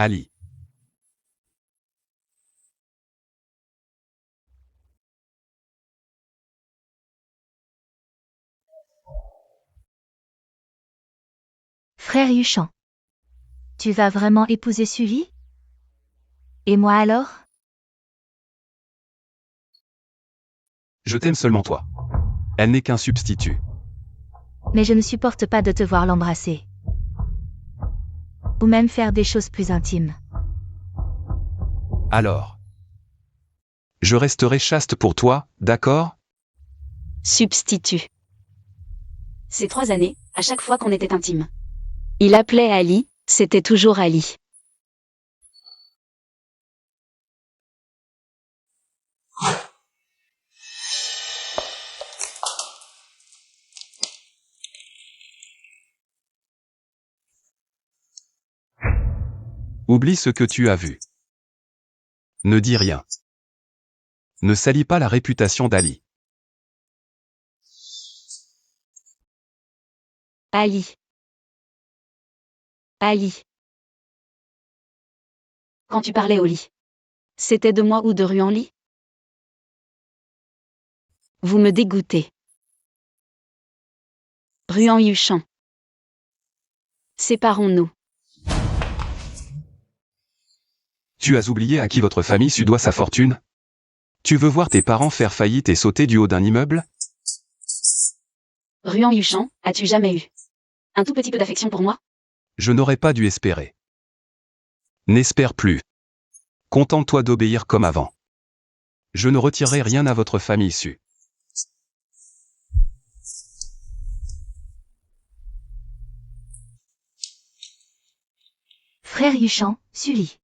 Ali. Frère Yuchan. Tu vas vraiment épouser Sully? Et moi alors? Je t'aime seulement toi. Elle n'est qu'un substitut. Mais je ne supporte pas de te voir l'embrasser. Ou même faire des choses plus intimes. Alors. Je resterai chaste pour toi, d'accord? Substitut. Ces 3 années, à chaque fois qu'on était intime. Il appelait Ali, c'était toujours Ali. Oublie ce que tu as vu. Ne dis rien. Ne salis pas la réputation d'Ali. Ali. Ali. Quand tu parlais au lit. C'était de moi ou de Ruan-Li? Vous me dégoûtez. Ruan Yuchan. Séparons-nous. Tu as oublié à qui votre famille su doit sa fortune? Tu veux voir tes parents faire faillite et sauter du haut d'un immeuble? Ruan Yuchan, as-tu jamais eu un tout petit peu d'affection pour moi? Je n'aurais pas dû espérer. N'espère plus. Contente-toi d'obéir comme avant. Je ne retirerai rien à votre famille issue. Frère Yuchan, Sully.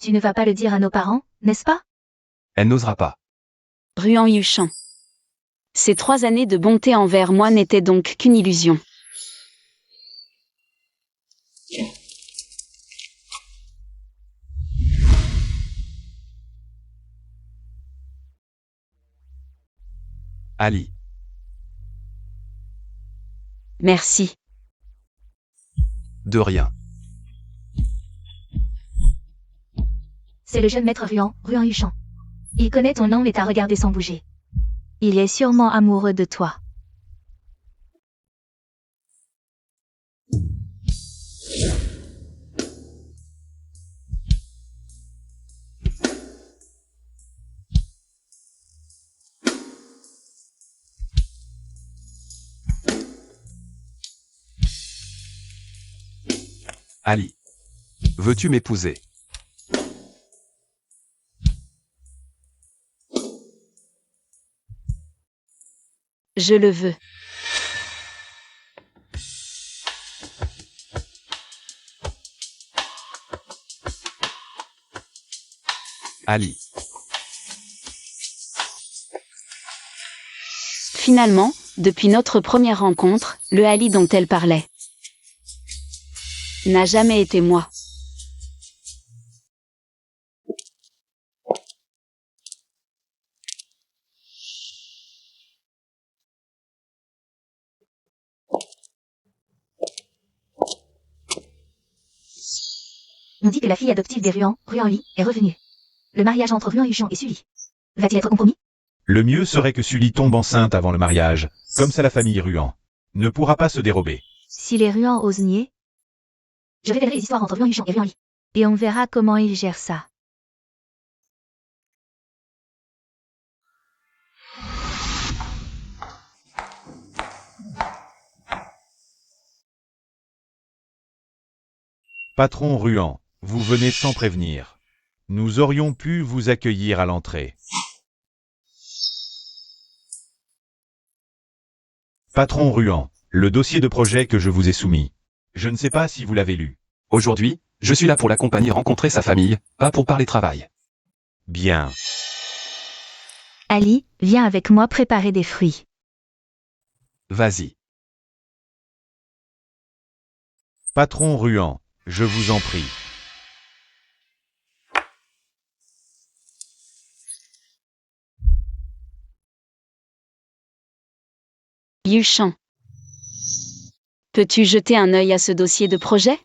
Tu ne vas pas le dire à nos parents, n'est-ce pas? Elle n'osera pas. Ruan Yuchan. Ces 3 années de bonté envers moi n'étaient donc qu'une illusion. Ali. Merci. De rien. C'est le jeune maître Ruan Yuchan. Il connaît ton nom et t'a regardé sans bouger. Il est sûrement amoureux de toi. Ali. Veux-tu m'épouser? Je le veux. Ali. Finalement, depuis notre première rencontre, le Ali dont elle parlait n'a jamais été moi. On dit que la fille adoptive des Ruan-Li, est revenue. Le mariage entre Ruan Yuchan et Sully va-t-il être compromis? Le mieux serait que Sully tombe enceinte avant le mariage, comme ça la famille Ruan ne pourra pas se dérober. Si les Ruan osent nier, je révélerai les histoires entre Ruan Yuchan et Ruan-Li. Et on verra comment ils gèrent ça. Patron Ruan, vous venez sans prévenir. Nous aurions pu vous accueillir à l'entrée. Patron Ruan, le dossier de projet que je vous ai soumis. Je ne sais pas si vous l'avez lu. Aujourd'hui, je suis là pour l'accompagner rencontrer sa famille, pas pour parler travail. Bien. Ali, viens avec moi préparer des fruits. Vas-y. Patron Ruan, je vous en prie. Yuchan. Peux-tu jeter un œil à ce dossier de projet?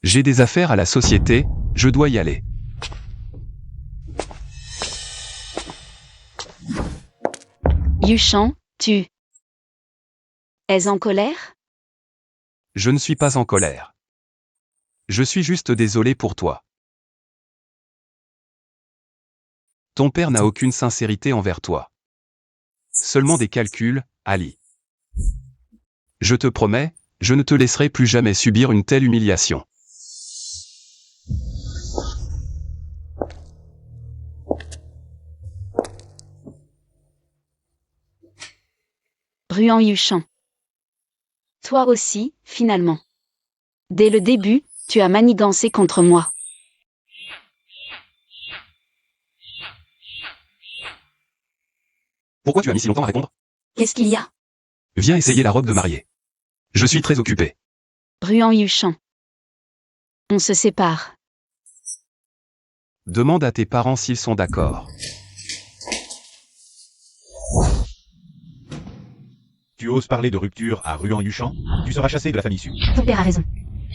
J'ai des affaires à la société, je dois y aller. Yuchan, tu es en colère? Je ne suis pas en colère. Je suis juste désolé pour toi. Ton père n'a aucune sincérité envers toi. Seulement des calculs, Ali. Je te promets, je ne te laisserai plus jamais subir une telle humiliation. Ruan Yuchan. Toi aussi, finalement. Dès le début, tu as manigancé contre moi. Pourquoi tu as mis si longtemps à répondre? Qu'est-ce qu'il y a? Viens essayer la robe de mariée. Je suis très occupé. Ruan Yuchan. On se sépare. Demande à tes parents s'ils sont d'accord. Tu oses parler de rupture à Ruan Yuchan? Tu seras chassé de la famille Su. Ton père a raison.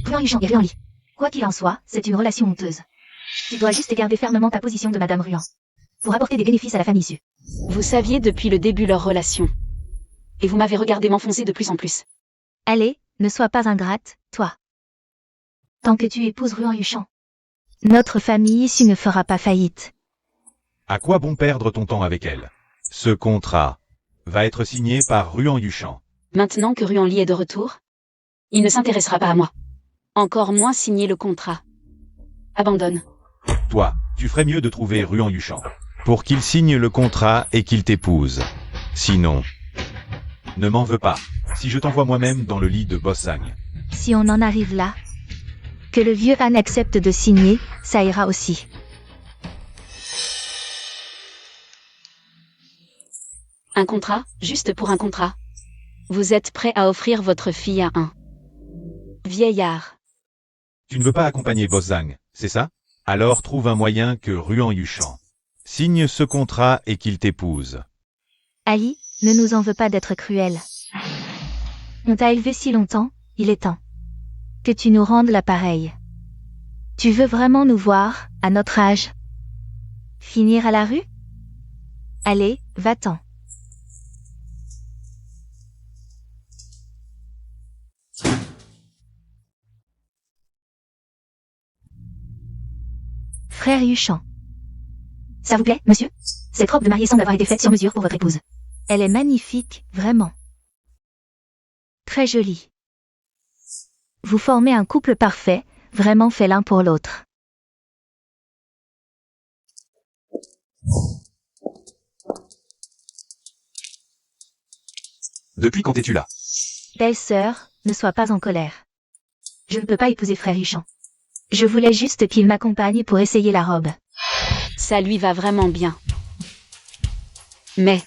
Ruan Yuchan et Ruan Li. Quoi qu'il en soit, c'est une relation honteuse. Tu dois juste garder fermement ta position de Madame Ruan. Pour apporter des bénéfices à la famille Su. Vous saviez depuis le début leur relation. Et vous m'avez regardé m'enfoncer de plus en plus. Allez, ne sois pas ingrate, toi. Tant que tu épouses Ruan Yuchan, notre famille issue ne fera pas faillite. À quoi bon perdre ton temps avec elle? Ce contrat va être signé par Ruan Yuchan. Maintenant que Ruan Li est de retour, il ne s'intéressera pas à moi. Encore moins signer le contrat. Abandonne. Toi, tu ferais mieux de trouver Ruan Yuchan pour qu'il signe le contrat et qu'il t'épouse. Sinon, ne m'en veux pas si je t'envoie moi-même dans le lit de Bossang. Si on en arrive là, que le vieux Han accepte de signer, ça ira aussi. Un contrat, juste pour un contrat. Vous êtes prêt à offrir votre fille à un vieillard. Tu ne veux pas accompagner Bossang, c'est ça? Alors trouve un moyen que Ruan Yuchan signe ce contrat et qu'il t'épouse. Ali, ne nous en veux pas d'être cruel. On t'a élevé si longtemps, il est temps que tu nous rendes l'appareil. Tu veux vraiment nous voir, à notre âge, finir à la rue? Allez, va-t'en. Frère Yuchan. Ça vous plaît, monsieur? Cette robe de mariée semble avoir été faite sur mesure pour votre épouse. Elle est magnifique, vraiment. Très jolie. Vous formez un couple parfait, vraiment fait l'un pour l'autre. Depuis quand es-tu là? Belle-sœur, ne sois pas en colère. Je ne peux pas épouser frère Yuchan. Je voulais juste qu'il m'accompagne pour essayer la robe. Ça lui va vraiment bien. Mais...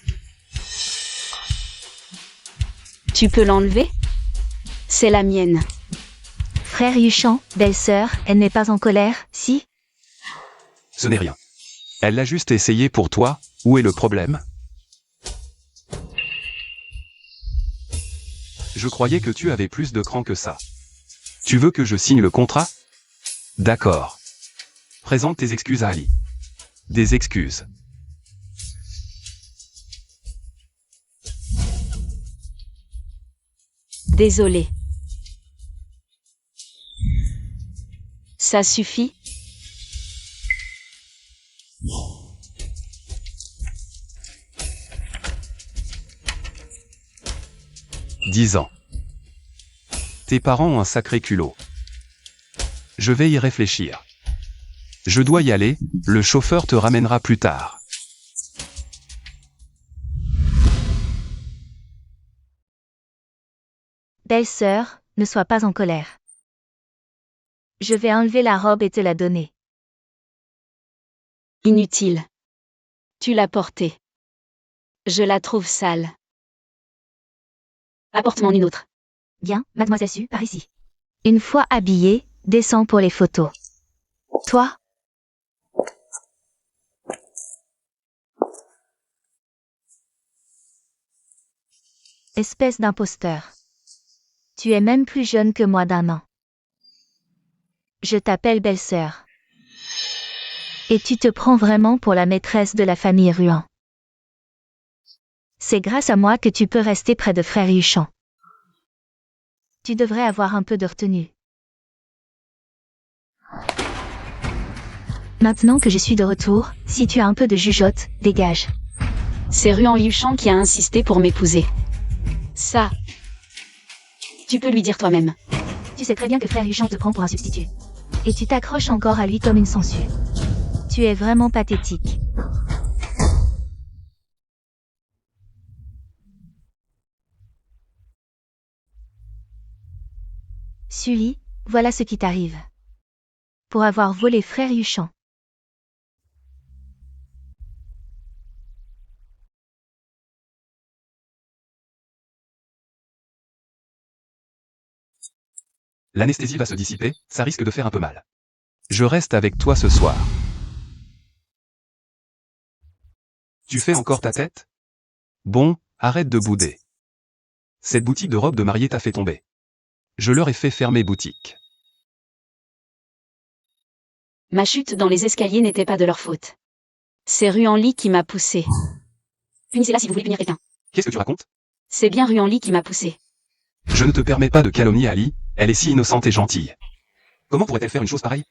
tu peux l'enlever? C'est la mienne. Frère Yuchan, belle-sœur, elle n'est pas en colère, si? Ce n'est rien. Elle l'a juste essayé pour toi, où est le problème? Je croyais que tu avais plus de cran que ça. Tu veux que je signe le contrat? D'accord. Présente tes excuses à Ali. Des excuses. Désolé. Ça suffit? « 10 ans. Tes parents ont un sacré culot. Je vais y réfléchir. Je dois y aller, le chauffeur te ramènera plus tard. Belle-sœur, ne sois pas en colère. Je vais enlever la robe et te la donner. Inutile. Tu l'as portée. Je la trouve sale. Apporte-m'en une autre. Bien, mademoiselle Su, par ici. Une fois habillée, descends pour les photos. Toi? Espèce d'imposteur. Tu es même plus jeune que moi d'1 an. Je t'appelle belle-sœur. Et tu te prends vraiment pour la maîtresse de la famille Ruan. C'est grâce à moi que tu peux rester près de frère Yuchan. Tu devrais avoir un peu de retenue. Maintenant que je suis de retour, si tu as un peu de jugeote, dégage. C'est Ruan Yuchan qui a insisté pour m'épouser. Ça, tu peux lui dire toi-même. Tu sais très bien que frère Yuchan te prend pour un substitut. Et tu t'accroches encore à lui comme une sangsue. Tu es vraiment pathétique. Sully, voilà ce qui t'arrive. Pour avoir volé frère Yuchan. L'anesthésie va se dissiper, ça risque de faire un peu mal. Je reste avec toi ce soir. Tu fais encore ta tête? Bon, arrête de bouder. Cette boutique de robe de mariée t'a fait tomber. Je leur ai fait fermer boutique. Ma chute dans les escaliers n'était pas de leur faute. C'est Ruan Li qui m'a poussé. Punissez-la si vous voulez punir quelqu'un. Qu'est-ce que tu racontes? C'est bien Ruan Li qui m'a poussé. Je ne te permets pas de calomnier Ali, elle est si innocente et gentille. Comment pourrait-elle faire une chose pareille?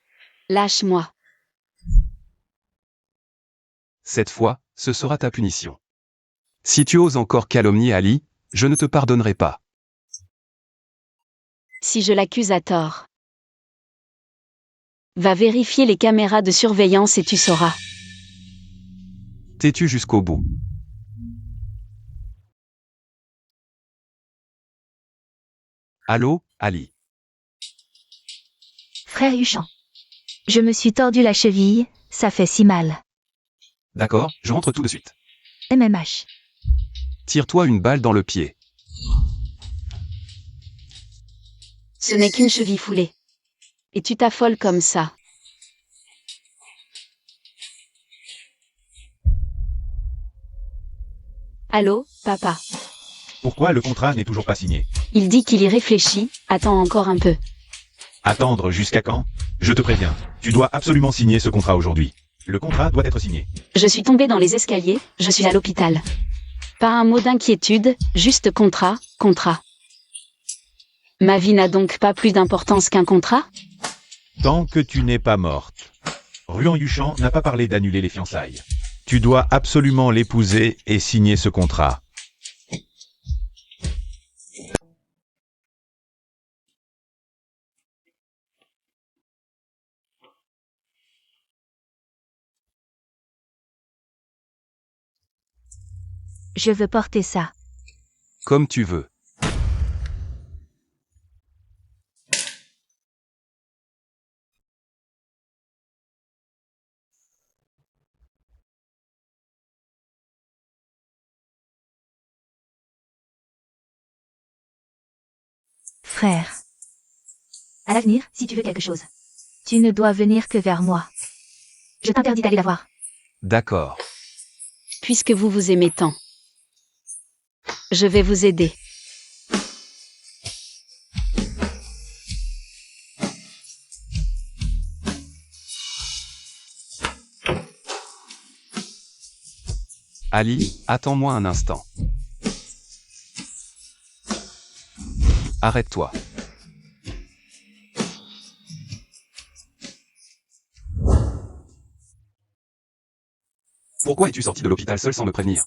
Lâche-moi. Cette fois, ce sera ta punition. Si tu oses encore calomnier Ali, je ne te pardonnerai pas. Si je l'accuse à tort. Va vérifier les caméras de surveillance et tu sauras. T'es-tu jusqu'au bout? Allô, Ali? Frère Yuchan. Je me suis tordu la cheville, ça fait si mal. D'accord, je rentre tout de suite. MMH. Tire-toi une balle dans le pied. Ce n'est qu'une cheville foulée. Et tu t'affoles comme ça. Allô, papa. Pourquoi le contrat n'est toujours pas signé? Il dit qu'il y réfléchit, attends encore un peu. Attendre jusqu'à quand? Je te préviens, tu dois absolument signer ce contrat aujourd'hui. Le contrat doit être signé. Je suis tombée dans les escaliers, je suis à l'hôpital. Pas un mot d'inquiétude, juste contrat, contrat. Ma vie n'a donc pas plus d'importance qu'un contrat? Tant que tu n'es pas morte. Ruan Yuchan n'a pas parlé d'annuler les fiançailles. Tu dois absolument l'épouser et signer ce contrat. Je veux porter ça. Comme tu veux. Frère. À l'avenir, si tu veux quelque chose. Tu ne dois venir que vers moi. Je t'interdis d'aller la voir. D'accord. Puisque vous vous aimez tant. Je vais vous aider. Ali, attends-moi un instant. Arrête-toi. Pourquoi es-tu sorti de l'hôpital seul sans me prévenir?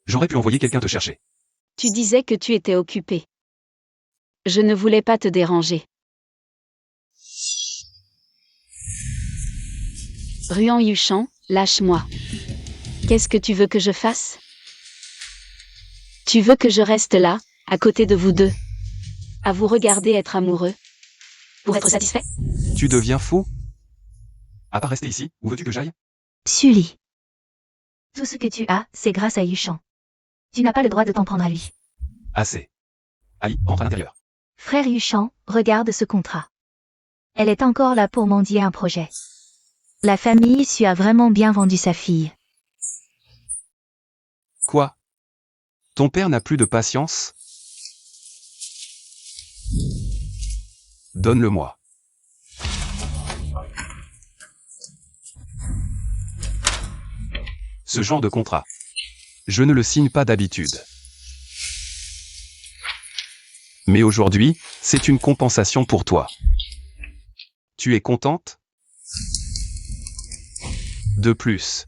J'aurais pu envoyer quelqu'un te chercher. Tu disais que tu étais occupé. Je ne voulais pas te déranger. Ruan Yuchan, lâche-moi. Qu'est-ce que tu veux que je fasse? Tu veux que je reste là, à côté de vous deux, à vous regarder être amoureux, pour être satisfait? Tu deviens fou? À part rester ici, où veux-tu que j'aille? Sully. Tout ce que tu as, c'est grâce à Yuchan. Tu n'as pas le droit de t'en prendre à lui. Assez. Ali, rentre à l'intérieur. Frère Yuchan, regarde ce contrat. Elle est encore là pour mendier un projet. La famille Su a vraiment bien vendu sa fille. Quoi? Ton père n'a plus de patience? Donne-le-moi. Ce genre de contrat. Je ne le signe pas d'habitude. Mais aujourd'hui, c'est une compensation pour toi. Tu es contente? De plus.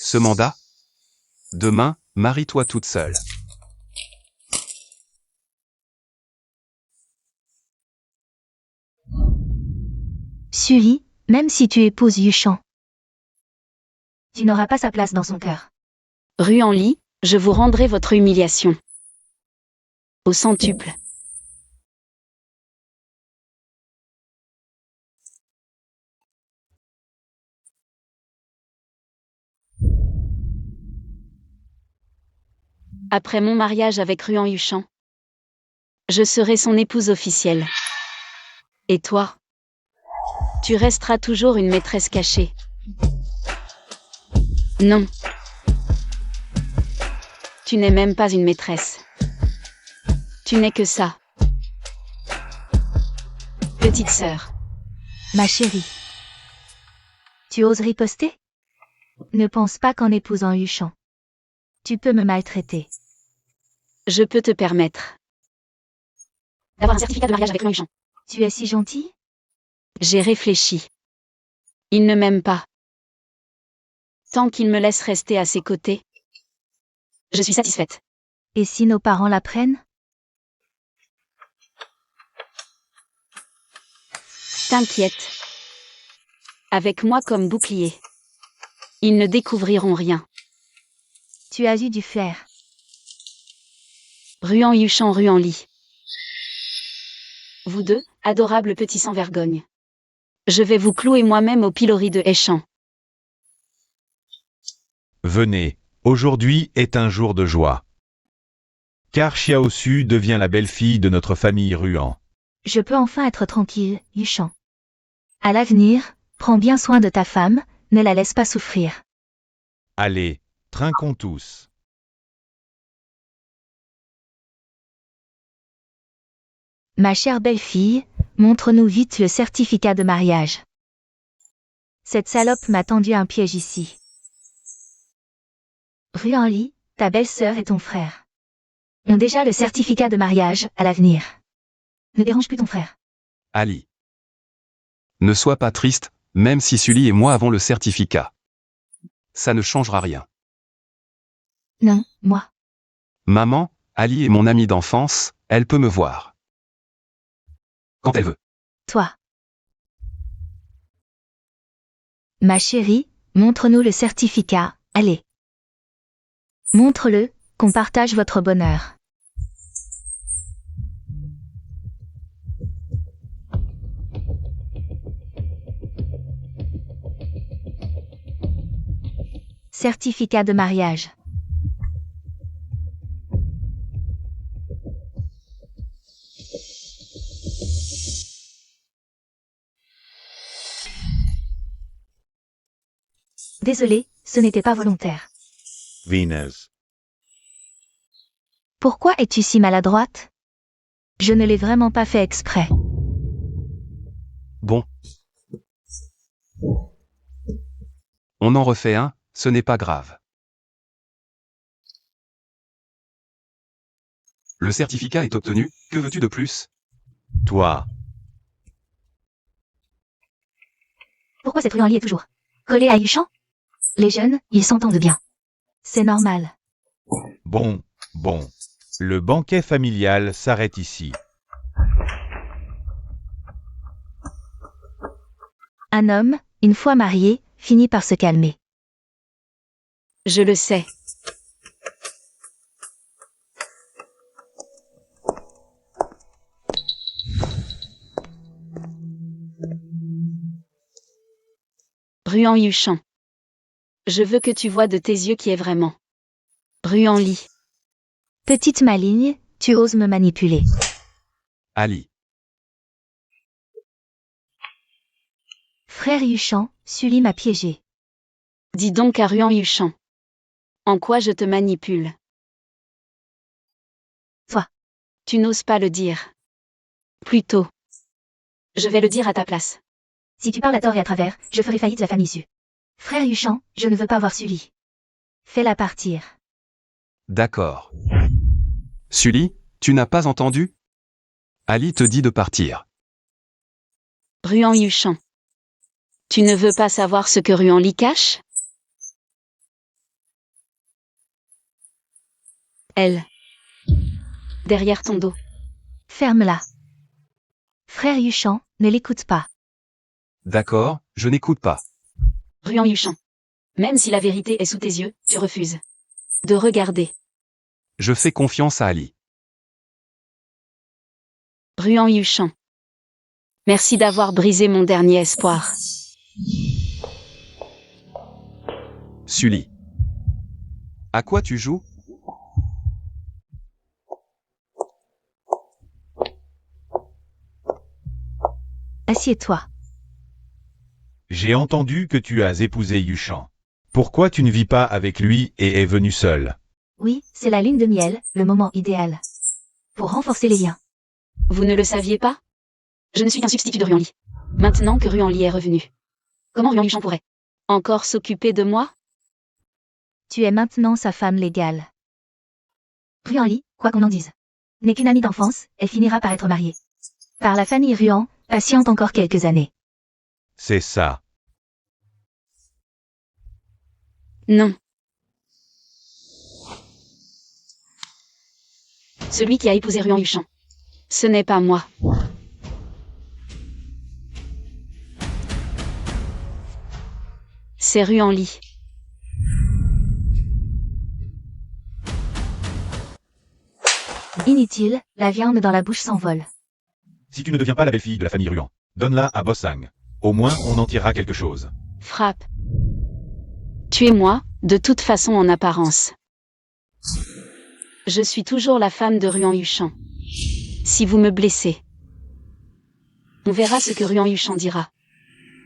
Ce mandat? Demain, marie-toi toute seule. Sully, même si tu épouses Yuchan, tu n'auras pas sa place dans son cœur. Ruan-Li, je vous rendrai votre humiliation. Au centuple. Après mon mariage avec Ruan Yuchan, je serai son épouse officielle. Et toi? Tu resteras toujours une maîtresse cachée. Non. Tu n'es même pas une maîtresse. Tu n'es que ça. Petite sœur. Ma chérie. Tu oses riposter? Ne pense pas qu'en épousant Yuchan, tu peux me maltraiter. Je peux te permettre d'avoir un certificat de mariage avec Ruan Yuchan. Tu es si gentil? J'ai réfléchi. Il ne m'aime pas. Tant qu'il me laisse rester à ses côtés, je suis satisfaite. Et si nos parents l'apprennent? T'inquiète. Avec moi comme bouclier, ils ne découvriront rien. Tu as eu du flair. Ruan Yuchan, Ruan-Li. Vous deux, adorables petits sans-vergogne. Je vais vous clouer moi-même au pilori de Heichan. Venez, aujourd'hui est un jour de joie. Car Xiaosu devient la belle-fille de notre famille Ruan. Je peux enfin être tranquille, Yuchan. À l'avenir, prends bien soin de ta femme, ne la laisse pas souffrir. Allez, trinquons tous. Ma chère belle-fille, montre-nous vite le certificat de mariage. Cette salope m'a tendu un piège ici. Ruan-Li, ta belle-sœur et ton frère ont déjà le certificat de mariage à l'avenir. Ne dérange plus ton frère. Ali. Ne sois pas triste, même si Sully et moi avons le certificat. Ça ne changera rien. Non, moi. Maman, Ali est mon amie d'enfance, elle peut me voir. Quand elle veut. Toi. Ma chérie, montre-nous le certificat, allez. Montre-le, qu'on partage votre bonheur. Certificat de mariage. Désolé, ce n'était pas volontaire. Venez. Pourquoi es-tu si maladroite? Je ne l'ai vraiment pas fait exprès. Bon. On en refait un, ce n'est pas grave. Le certificat est obtenu, que veux-tu de plus? Toi. Pourquoi cette Ruan-Li est toujours collée à Yuchan? Les jeunes, ils s'entendent bien. C'est normal. Bon. Le banquet familial s'arrête ici. Un homme, une fois marié, finit par se calmer. Je le sais. Ruan Yuchan. Je veux que tu vois de tes yeux qui est vraiment. Ruan-Li. Petite maligne, tu oses me manipuler. Ali. Frère Yuchan, Sully m'a piégé. Dis donc à Ruan Yuchan. En quoi je te manipule? Toi. Tu n'oses pas le dire. Plutôt. Je vais le dire à ta place. Si tu parles à tort et à travers, je ferai faillite la famille Su. Frère Yuchan, je ne veux pas voir Sully. Fais-la partir. D'accord. Sully, tu n'as pas entendu? Ali te dit de partir. Ruan Yuchan. Tu ne veux pas savoir ce que Ruan Li cache? Elle. Derrière ton dos. Ferme-la. Frère Yuchan, ne l'écoute pas. D'accord, je n'écoute pas. Ruan Yuchan. Même si la vérité est sous tes yeux, tu refuses de regarder. Je fais confiance à Ali. Ruan Yuchan. Merci d'avoir brisé mon dernier espoir. Sully. À quoi tu joues? Assieds-toi. J'ai entendu que tu as épousé Yuchan. Pourquoi tu ne vis pas avec lui et es venu seul? Oui, c'est la lune de miel, le moment idéal. Pour renforcer les liens. Vous ne le saviez pas? Je ne suis qu'un substitut de Ruan Li. Maintenant que Ruan Li est revenu. Comment Ruan Yuchan pourrait encore s'occuper de moi? Tu es maintenant sa femme légale. Ruan Li, quoi qu'on en dise, n'est qu'une amie d'enfance, elle finira par être mariée. Par la famille Ruan, patiente encore quelques années. C'est ça. Non. Celui qui a épousé Ruan Yuchan. Ce n'est pas moi. C'est Ruan Li. Inutile, la viande dans la bouche s'envole. Si tu ne deviens pas la belle-fille de la famille Ruan, donne-la à Bossang. Au moins, on en tirera quelque chose. Frappe. Tuez-moi, de toute façon en apparence. Je suis toujours la femme de Ruan Yuchan. Si vous me blessez, on verra ce que Ruan Yuchan dira.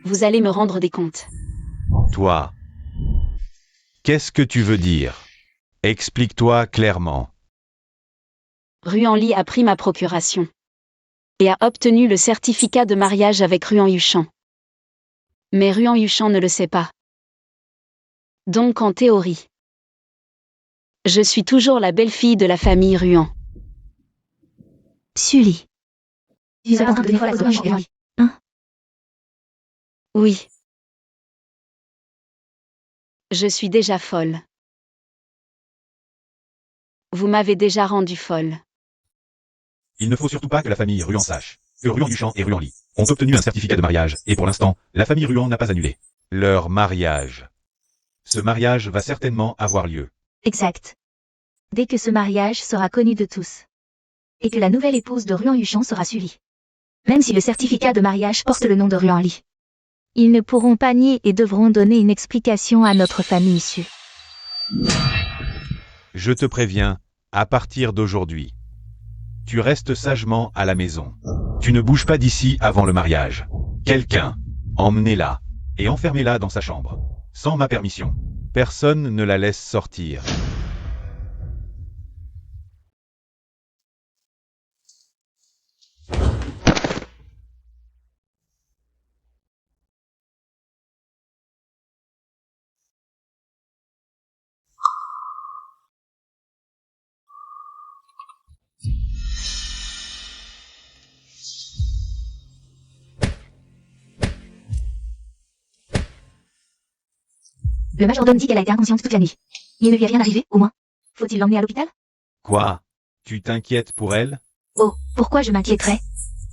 Vous allez me rendre des comptes. Toi. Qu'est-ce que tu veux dire? Explique-toi clairement. Ruan Li a pris ma procuration et a obtenu le certificat de mariage avec Ruan Yuchan. Mais Ruan Yuchan ne le sait pas. Donc en théorie, je suis toujours la belle-fille de la famille Ruan. Sully. Tu es en train de devenir folle à cause de Ruan Li. Hein? Oui. Je suis déjà folle. Vous m'avez déjà rendue folle. Il ne faut surtout pas que la famille Ruan sache que Ruan Yuchan et Ruan Li ont obtenu un certificat de mariage et pour l'instant, la famille Ruan n'a pas annulé leur mariage. Ce mariage va certainement avoir lieu. Exact. Dès que ce mariage sera connu de tous. Et que la nouvelle épouse de Ruan Yuchan sera Sully. Même si le certificat de mariage porte le nom de Ruan Li. Ils ne pourront pas nier et devront donner une explication à notre famille issue. Je te préviens, à partir d'aujourd'hui, tu restes sagement à la maison. Tu ne bouges pas d'ici avant le mariage. Quelqu'un, emmenez-la et enfermez-la dans sa chambre. Sans ma permission. Personne ne la laisse sortir. Le majordome dit qu'elle a été inconsciente toute la nuit. Il ne lui a rien arrivé, au moins. Faut-il l'emmener à l'hôpital? Quoi? Tu t'inquiètes pour elle? Oh, pourquoi je m'inquiéterais?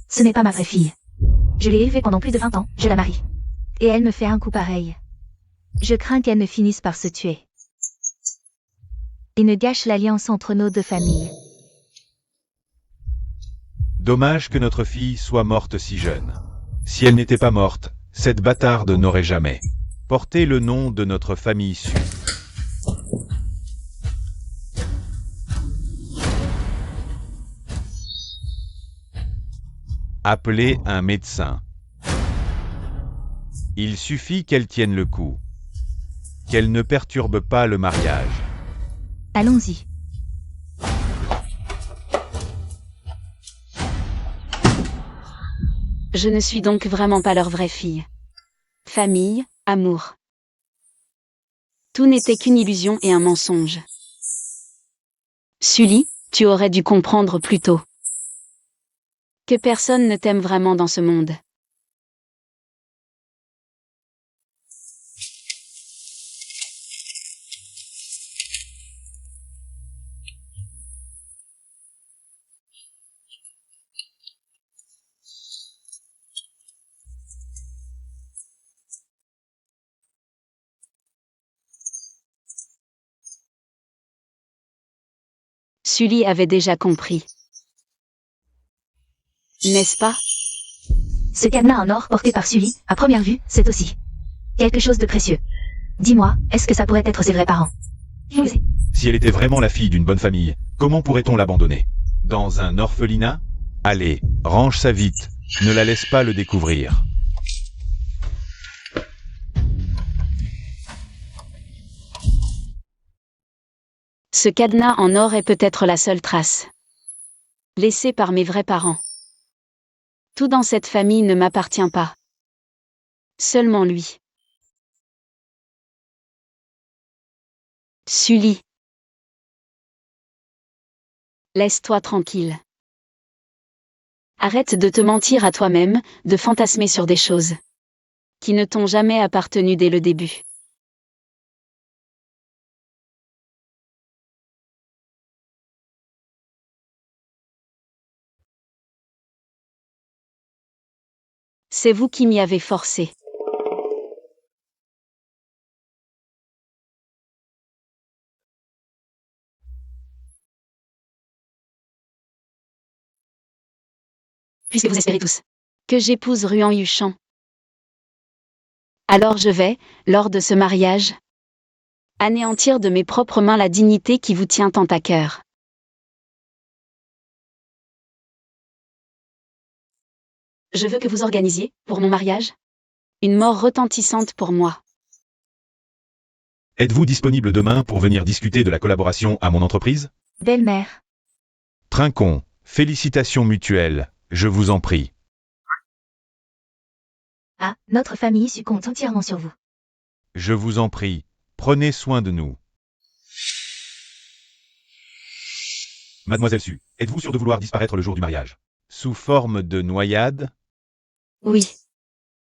Ce n'est pas ma vraie fille. Je l'ai élevée pendant plus de 20 ans, je la marie. Et elle me fait un coup pareil. Je crains qu'elle ne finisse par se tuer. Et ne gâche l'alliance entre nos deux familles. Dommage que notre fille soit morte si jeune. Si elle n'était pas morte, cette bâtarde n'aurait jamais porté le nom de notre famille issue. Appelez un médecin. Il suffit qu'elle tienne le coup. Qu'elle ne perturbe pas le mariage. Allons-y. Je ne suis donc vraiment pas leur vraie fille. Famille, amour. Tout n'était qu'une illusion et un mensonge. Sully, tu aurais dû comprendre plus tôt. Que personne ne t'aime vraiment dans ce monde. Sully avait déjà compris. N'est-ce pas? Ce cadenas en or porté par Sully, à première vue, c'est aussi quelque chose de précieux. Dis-moi, est-ce que ça pourrait être ses vrais parents? Je sais. Si elle était vraiment la fille d'une bonne famille, comment pourrait-on l'abandonner? Dans un orphelinat? Allez, range ça vite, ne la laisse pas le découvrir. Ce cadenas en or est peut-être la seule trace laissée par mes vrais parents. Tout dans cette famille ne m'appartient pas. Seulement lui. Sully. Laisse-toi tranquille. Arrête de te mentir à toi-même, de fantasmer sur des choses qui ne t'ont jamais appartenu dès le début. C'est vous qui m'y avez forcé. Puisque vous espérez tous que j'épouse Ruan Yuchan. Alors je vais, lors de ce mariage, anéantir de mes propres mains la dignité qui vous tient tant à cœur. Je veux que vous organisiez, pour mon mariage, une mort retentissante pour moi. Êtes-vous disponible demain pour venir discuter de la collaboration à mon entreprise? Belle-mère. Trinquons, félicitations mutuelles, je vous en prie. Ah, notre famille succombe entièrement sur vous. Je vous en prie, prenez soin de nous. Mademoiselle Su, êtes-vous sûre de vouloir disparaître le jour du mariage? Sous forme de noyade? Oui.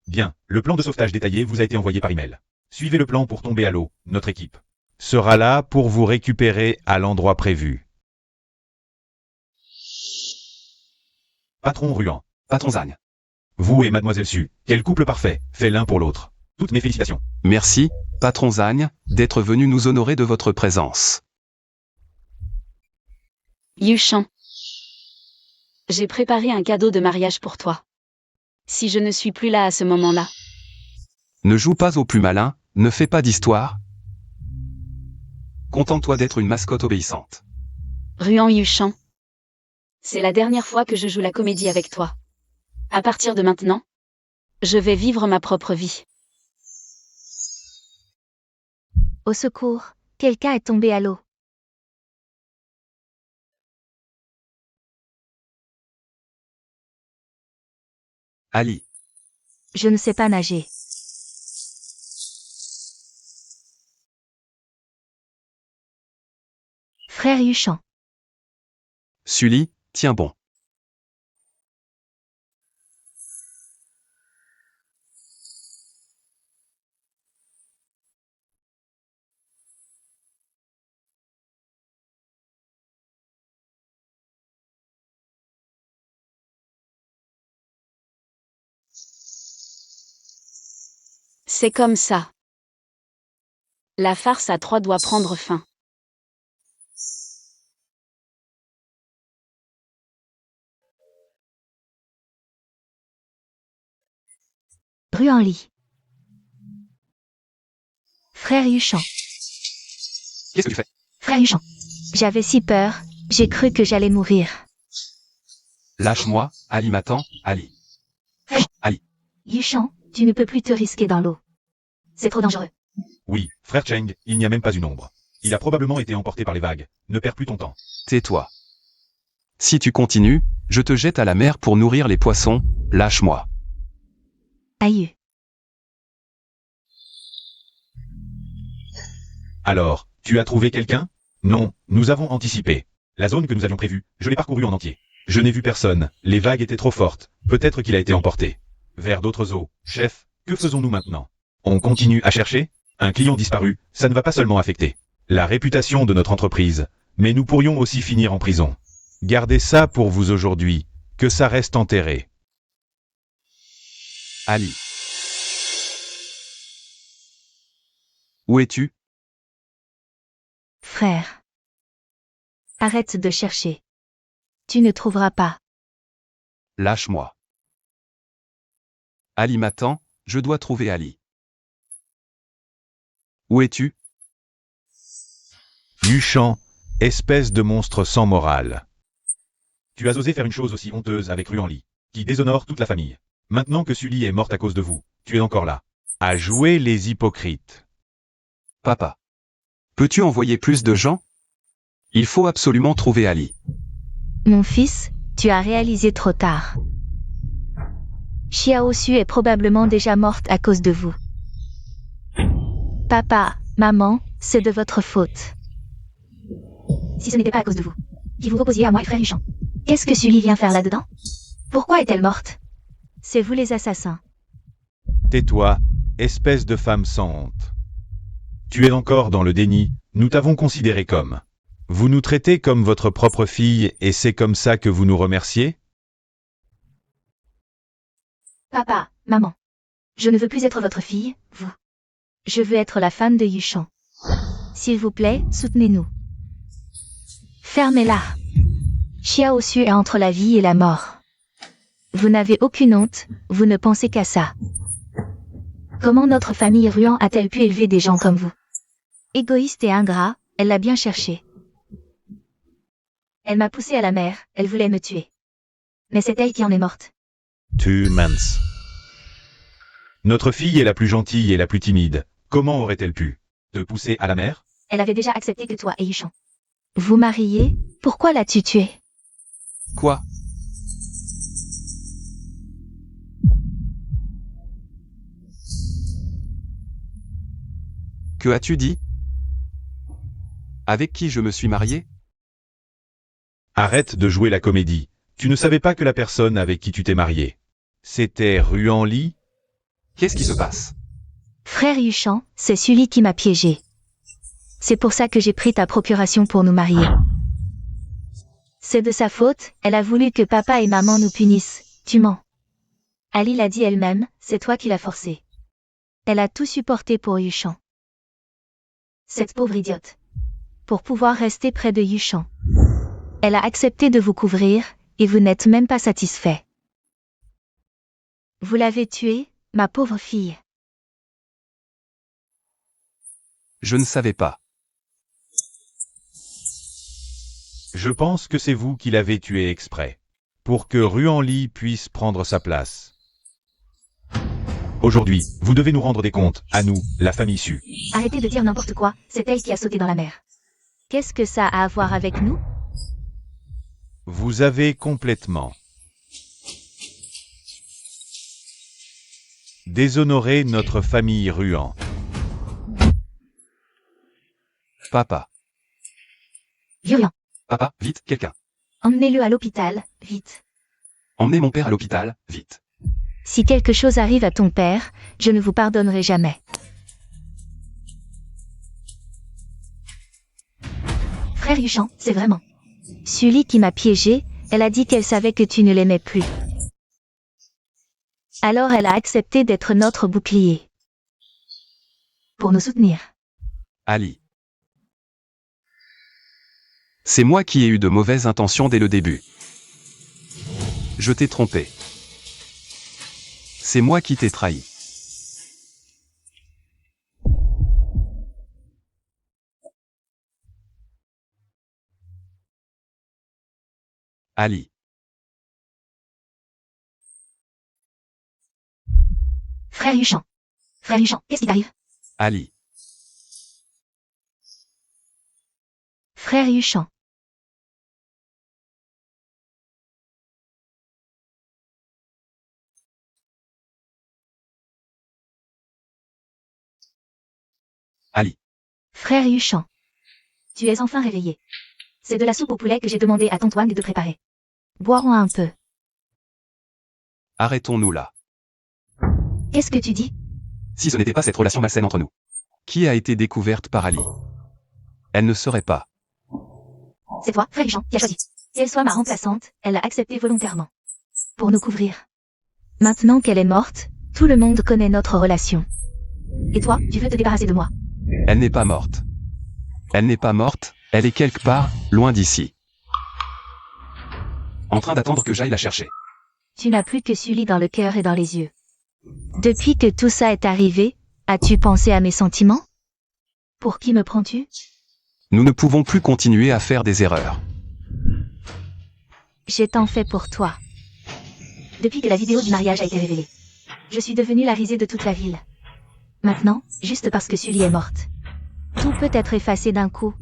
Bien, le plan de sauvetage détaillé vous a été envoyé par email. Suivez le plan pour tomber à l'eau, notre équipe sera là pour vous récupérer à l'endroit prévu. Patron Ruan. Patron Zagne. Vous et Mademoiselle Su, quel couple parfait, fait l'un pour l'autre. Toutes mes félicitations. Merci, patron Zagne, d'être venu nous honorer de votre présence. Yuchan. J'ai préparé un cadeau de mariage pour toi. Si je ne suis plus là à ce moment-là. Ne joue pas au plus malin, ne fais pas d'histoire. Contente-toi d'être une mascotte obéissante. Ruan Yuchan. C'est la dernière fois que je joue la comédie avec toi. À partir de maintenant, je vais vivre ma propre vie. Au secours, quelqu'un est tombé à l'eau. Ali. Je ne sais pas nager. Frère Yuchan. Sully, tiens bon. C'est comme ça. La farce à trois doit prendre fin. Ruan Li. Frère Yuchan. Qu'est-ce que tu fais? Frère Yuchan. J'avais si peur, j'ai cru que j'allais mourir. Lâche-moi, Ali m'attend, Ali. Ali. Yuchan, tu ne peux plus te risquer dans l'eau. C'est trop dangereux. Oui, frère Cheng, il n'y a même pas une ombre. Il a probablement été emporté par les vagues. Ne perds plus ton temps. Tais-toi. Si tu continues, je te jette à la mer pour nourrir les poissons, lâche-moi. Aïe. Alors, tu as trouvé quelqu'un? Non, nous avons anticipé. La zone que nous avions prévue, je l'ai parcourue en entier. Je n'ai vu personne, les vagues étaient trop fortes, peut-être qu'il a été emporté. Vers d'autres eaux. Chef, que faisons-nous maintenant? On continue à chercher? Un client disparu, ça ne va pas seulement affecter la réputation de notre entreprise, mais nous pourrions aussi finir en prison. Gardez ça pour vous aujourd'hui, que ça reste enterré. Ali. Où es-tu? Frère. Arrête de chercher. Tu ne trouveras pas. Lâche-moi. Ali m'attend, je dois trouver Ali. Où es-tu? Yuchan, espèce de monstre sans morale. Tu as osé faire une chose aussi honteuse avec Ruanli, qui déshonore toute la famille. Maintenant que Sully est morte à cause de vous, tu es encore là. À jouer les hypocrites. Papa. Peux-tu envoyer plus de gens? Il faut absolument trouver Ali. Mon fils, tu as réalisé trop tard. Xiao Su est probablement déjà morte à cause de vous. Papa, maman, c'est de votre faute. Si ce n'était pas à cause de vous, qui vous opposiez à moi et frère Yuchan, qu'est-ce que Sully vient faire là-dedans? Pourquoi est-elle morte? C'est vous les assassins. Tais-toi, espèce de femme sans honte. Tu es encore dans le déni, nous t'avons considéré comme. Vous nous traitez comme votre propre fille et c'est comme ça que vous nous remerciez? Papa, maman. Je ne veux plus être votre fille, vous. Je veux être la femme de Yuchan. S'il vous plaît, soutenez-nous. Fermez-la. Xiao Su est entre la vie et la mort. Vous n'avez aucune honte, vous ne pensez qu'à ça. Comment notre famille Ruan a-t-elle pu élever des gens comme vous? Égoïste et ingrat, elle l'a bien cherché. Elle m'a poussé à la mer, elle voulait me tuer. Mais c'est elle qui en est morte. Tu mens. Notre fille est la plus gentille et la plus timide. Comment aurait-elle pu te pousser à la mer? Elle avait déjà accepté que toi et Yuchan. Vous mariez? Pourquoi l'as-tu tué? Quoi? Que as-tu dit? Avec qui je me suis marié? Arrête de jouer la comédie. Tu ne savais pas que la personne avec qui tu t'es marié, c'était Ruanli? Qu'est-ce qui se passe? Frère Yuchan, c'est Sully qui m'a piégé. C'est pour ça que j'ai pris ta procuration pour nous marier. C'est de sa faute, elle a voulu que papa et maman nous punissent, tu mens. Ali l'a dit elle-même, c'est toi qui l'as forcé. Elle a tout supporté pour Yuchan. Cette pauvre idiote. Pour pouvoir rester près de Yuchan. Elle a accepté de vous couvrir, et vous n'êtes même pas satisfait. Vous l'avez tuée, ma pauvre fille. Je ne savais pas. Je pense que c'est vous qui l'avez tué exprès. Pour que Ruanli puisse prendre sa place. Aujourd'hui, vous devez nous rendre des comptes, à nous, la famille Su. Arrêtez de dire n'importe quoi, c'est elle qui a sauté dans la mer. Qu'est-ce que ça a à voir avec nous? Vous avez complètement déshonoré notre famille Ruan. Papa. Violent. Papa, vite, quelqu'un. Emmenez-le à l'hôpital, vite. Emmenez mon père à l'hôpital, vite. Si quelque chose arrive à ton père, je ne vous pardonnerai jamais. Frère Yuchan, c'est vraiment Sully qui m'a piégé, elle a dit qu'elle savait que tu ne l'aimais plus. Alors elle a accepté d'être notre bouclier. Pour nous soutenir. Ali. C'est moi qui ai eu de mauvaises intentions dès le début. Je t'ai trompé. C'est moi qui t'ai trahi. Ali. Frère Yuchan. Frère Yuchan, qu'est-ce qui t'arrive? Ali. Frère Yuchan. Ali. Frère Yuchan. Tu es enfin réveillé. C'est de la soupe au poulet que j'ai demandé à Tontoine de préparer. Boirons un peu. Arrêtons-nous là. Qu'est-ce que tu dis? Si ce n'était pas cette relation malsaine entre nous, qui a été découverte par Ali, elle ne serait pas. C'est toi, Frère Yuchan, qui a choisi. Qu'elle soit ma remplaçante, elle a accepté volontairement. Pour nous couvrir. Maintenant qu'elle est morte, tout le monde connaît notre relation. Et toi, tu veux te débarrasser de moi? Elle n'est pas morte. Elle n'est pas morte, elle est quelque part, loin d'ici. En train d'attendre que j'aille la chercher. Tu n'as plus que Sully dans le cœur et dans les yeux. Depuis que tout ça est arrivé, as-tu pensé à mes sentiments? Pour qui me prends-tu? Nous ne pouvons plus continuer à faire des erreurs. J'ai tant fait pour toi. Depuis que la vidéo du mariage a été révélée, je suis devenue la risée de toute la ville. Maintenant, juste parce que Sully est morte, tout peut être effacé d'un coup.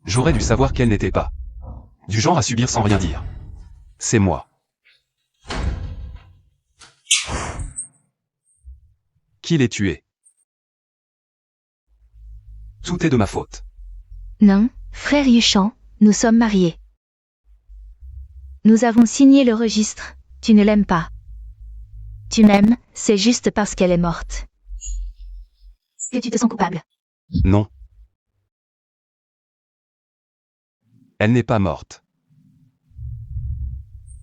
J'aurais dû savoir qu'elle n'était pas du genre à subir sans rien dire. C'est moi. Qui l'ai tué? Tout est de ma faute. Non, frère Yuchan, nous sommes mariés. Nous avons signé le registre, tu ne l'aimes pas. Tu m'aimes, c'est juste parce qu'elle est morte. Que tu te sens coupable. Non. Elle n'est pas morte.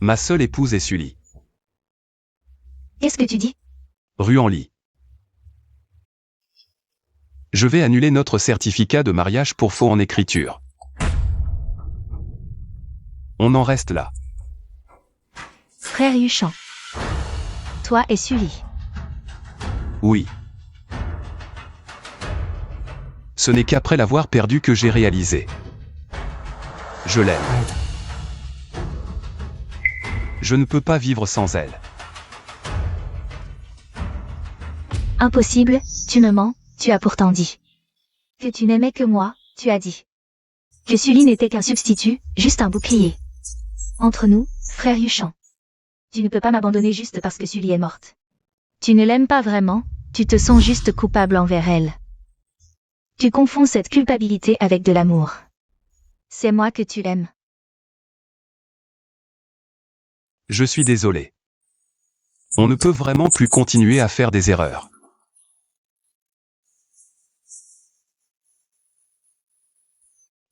Ma seule épouse est Sully. Qu'est-ce que tu dis? Ruan-Li. Je vais annuler notre certificat de mariage pour faux en écriture. On en reste là. Frère Yuchan. Toi et Sully. Oui. Ce n'est qu'après l'avoir perdu que j'ai réalisé. Je l'aime. Je ne peux pas vivre sans elle. Impossible, tu me mens, tu as pourtant dit. Que tu n'aimais que moi, tu as dit. Que Sully n'était qu'un substitut, juste un bouclier. Entre nous, frère Yuchan. Tu ne peux pas m'abandonner juste parce que Sully est morte. Tu ne l'aimes pas vraiment, tu te sens juste coupable envers elle. Tu confonds cette culpabilité avec de l'amour. C'est moi que tu aimes. Je suis désolé. On ne peut vraiment plus continuer à faire des erreurs.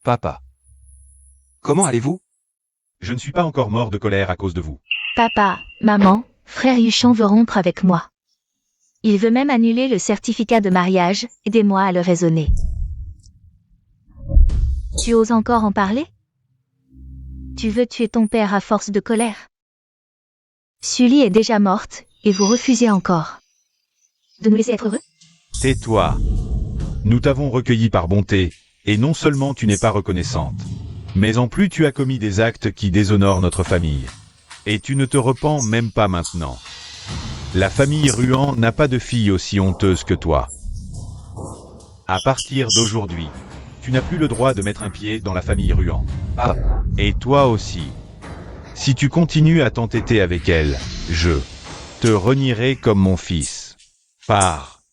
Papa. Comment allez-vous? Je ne suis pas encore mort de colère à cause de vous. Papa, maman, frère Yuchan veut rompre avec moi. Il veut même annuler le certificat de mariage, aidez-moi à le raisonner. Tu oses encore en parler? Tu veux tuer ton père à force de colère? Sully est déjà morte, et vous refusez encore de nous laisser être heureux? Tais-toi. Nous t'avons recueilli par bonté, et non seulement tu n'es pas reconnaissante, mais en plus tu as commis des actes qui déshonorent notre famille. Et tu ne te repens même pas maintenant. La famille Ruan n'a pas de fille aussi honteuse que toi. À partir d'aujourd'hui, tu n'as plus le droit de mettre un pied dans la famille Ruan. Ah. Et toi aussi. Si tu continues à t'entêter avec elle, je te renierai comme mon fils. Pars.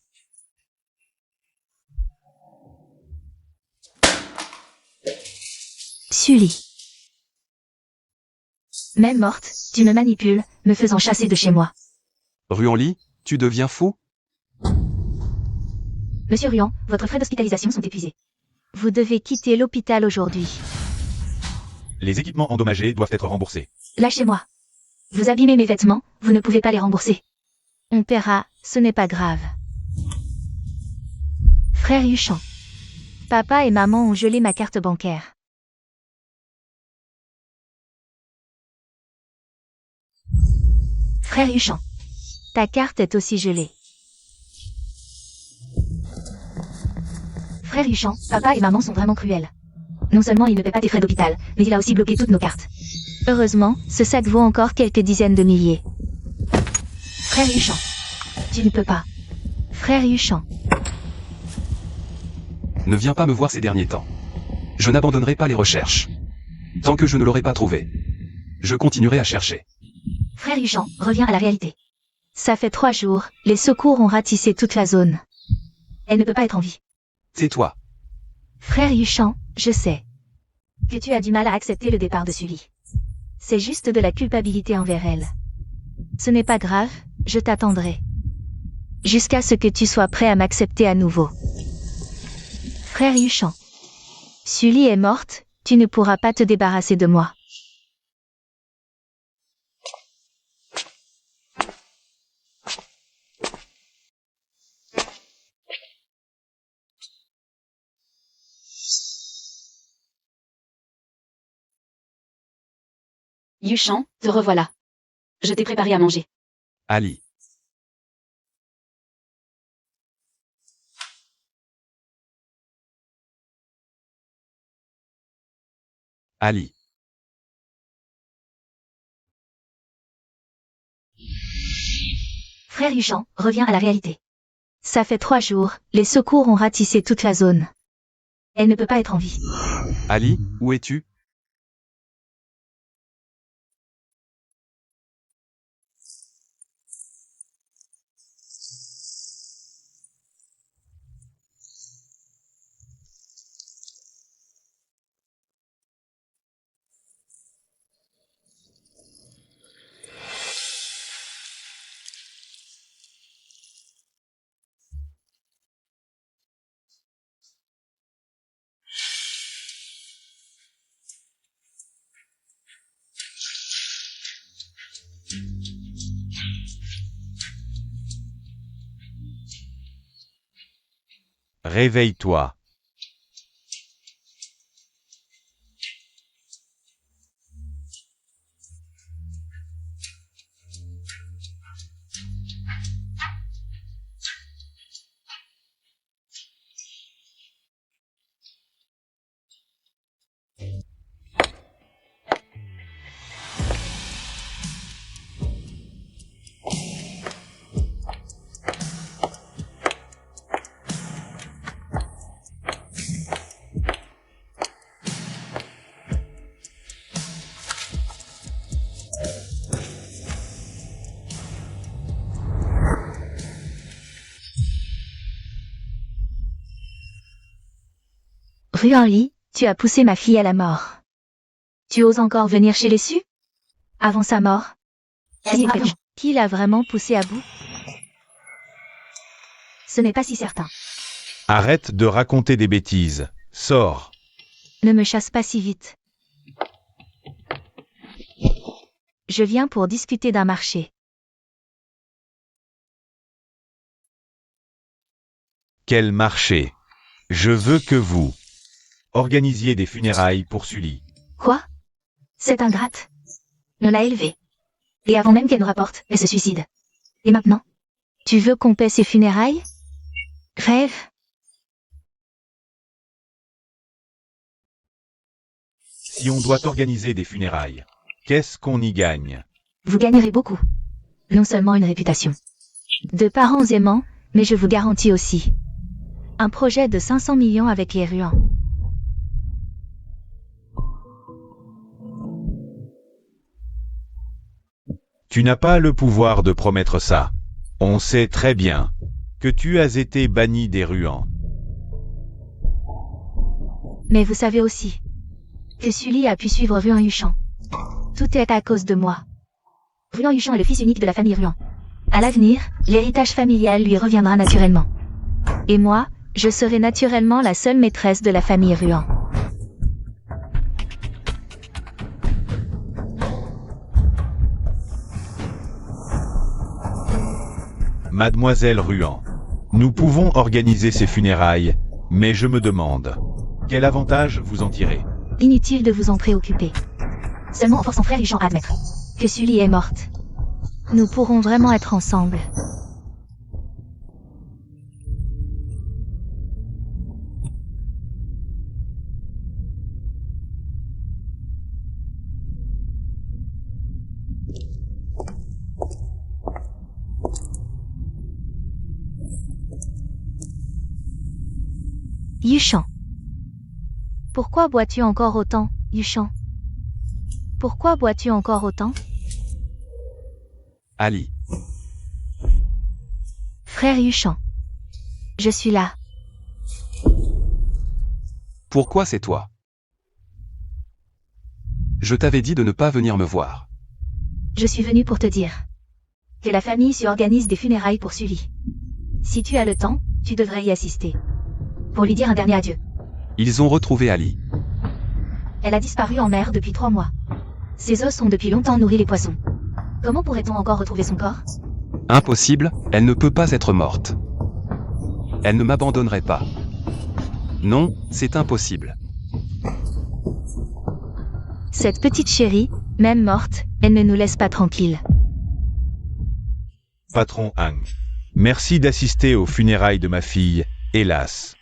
Sully. Même morte, tu me manipules, me faisant chasser de chez moi. Ruan-Li, tu deviens fou? Monsieur Ruan, votre frais d'hospitalisation sont épuisés. Vous devez quitter l'hôpital aujourd'hui. Les équipements endommagés doivent être remboursés. Lâchez-moi. Vous abîmez mes vêtements, vous ne pouvez pas les rembourser. On paiera, ce n'est pas grave. Frère Yuchan. Papa et maman ont gelé ma carte bancaire. Frère Yuchan. Ta carte est aussi gelée. Frère Yuchan, papa et maman sont vraiment cruels. Non seulement il ne paie pas tes frais d'hôpital, mais il a aussi bloqué toutes nos cartes. Heureusement, ce sac vaut encore quelques dizaines de milliers. Frère Yuchan. Tu ne peux pas. Frère Yuchan. Ne viens pas me voir ces derniers temps. Je n'abandonnerai pas les recherches. Tant que je ne l'aurai pas trouvé. Je continuerai à chercher. Frère Yuchan, reviens à la réalité. Ça fait 3 jours, les secours ont ratissé toute la zone. Elle ne peut pas être en vie. Tais-toi. Frère Yuchan, je sais que tu as du mal à accepter le départ de Sully. C'est juste de la culpabilité envers elle. Ce n'est pas grave, je t'attendrai. Jusqu'à ce que tu sois prêt à m'accepter à nouveau. Frère Yuchan. Sully est morte, tu ne pourras pas te débarrasser de moi. Yuchan, te revoilà. Je t'ai préparé à manger. Ali. Ali. Frère Yuchan, reviens à la réalité. Ça fait 3 jours, les secours ont ratissé toute la zone. Elle ne peut pas être en vie. Ali, où es-tu? Réveille-toi. Ruanli, tu as poussé ma fille à la mort. Tu oses encore venir chez les Su? Avant sa mort? Qui l'a vraiment poussé à bout? Ce n'est pas si certain. Arrête de raconter des bêtises. Sors. Ne me chasse pas si vite. Je viens pour discuter d'un marché. Quel marché? Je veux que vous organisiez des funérailles pour Sully. Quoi? Cette ingrate. On l'a élevée. Et avant même qu'elle nous rapporte, elle se suicide. Et maintenant? Tu veux qu'on paie ses funérailles? Rêve. Si on doit organiser des funérailles, qu'est-ce qu'on y gagne? Vous gagnerez beaucoup. Non seulement une réputation de parents aimants, mais je vous garantis aussi un projet de 500 millions avec les Ruans. Tu n'as pas le pouvoir de promettre ça. On sait très bien que tu as été banni des Ruans. Mais vous savez aussi que Sully a pu suivre Ruan Yuchan. Tout est à cause de moi. Ruan Yuchan est le fils unique de la famille Ruan. À l'avenir, l'héritage familial lui reviendra naturellement. Et moi, je serai naturellement la seule maîtresse de la famille Ruan. Mademoiselle Ruan, nous pouvons organiser ces funérailles, mais je me demande, quel avantage vous en tirez? Inutile de vous en préoccuper. Seulement en forçant frère Yuchan à admettre que Sully est morte. Nous pourrons vraiment être ensemble. Yuchan. Pourquoi bois-tu encore autant, Yuchan? Pourquoi bois-tu encore autant? Ali. Frère Yuchan. Je suis là. Pourquoi c'est toi? Je t'avais dit de ne pas venir me voir. Je suis venu pour te dire que la famille Su organise des funérailles pour Sully. Si tu as le temps, tu devrais y assister. Pour lui dire un dernier adieu. Ils ont retrouvé Ali. Elle a disparu en mer depuis 3 mois. Ses os ont depuis longtemps nourri les poissons. Comment pourrait-on encore retrouver son corps? Impossible, elle ne peut pas être morte. Elle ne m'abandonnerait pas. Non, c'est impossible. Cette petite chérie, même morte, elle ne nous laisse pas tranquilles. Patron Hang. Merci d'assister aux funérailles de ma fille, hélas.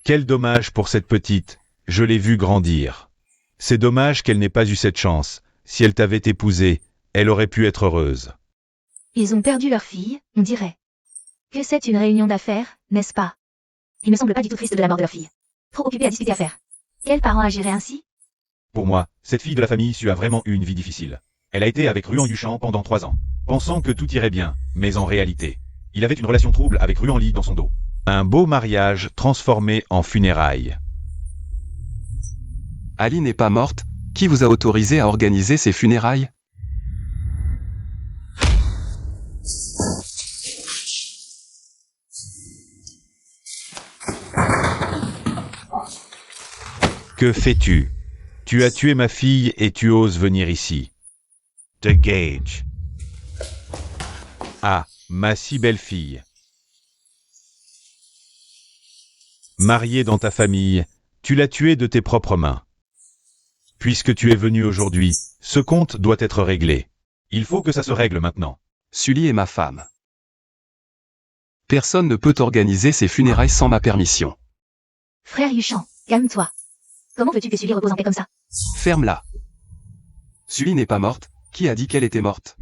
Quel dommage pour cette petite, je l'ai vue grandir. C'est dommage qu'elle n'ait pas eu cette chance. Si elle t'avait épousé, elle aurait pu être heureuse. Ils ont perdu leur fille, on dirait. Que c'est une réunion d'affaires, n'est-ce pas? Ils ne semblent pas du tout tristes de la mort de leur fille. Trop occupés à discuter affaires. Quels parents agiraient ainsi? Pour moi, cette fille de la famille Su a vraiment eu une vie difficile. Elle a été avec Ruan Yuchan pendant 3 ans, pensant que tout irait bien, mais en réalité, il avait une relation trouble avec Ruan Li dans son dos. Un beau mariage transformé en funérailles. Ali n'est pas morte, qui vous a autorisé à organiser ces funérailles? Que fais-tu? Tu as tué ma fille et tu oses venir ici. The Gage. Ah, ma si belle fille. Mariée dans ta famille, tu l'as tuée de tes propres mains. Puisque tu es venu aujourd'hui, ce compte doit être réglé. Il faut que ça se règle maintenant. Sully est ma femme. Personne ne peut organiser ces funérailles sans ma permission. Frère Yuchan, calme-toi. Comment veux-tu que Sully repose en paix comme ça? Ferme-la. Sully n'est pas morte, qui a dit qu'elle était morte?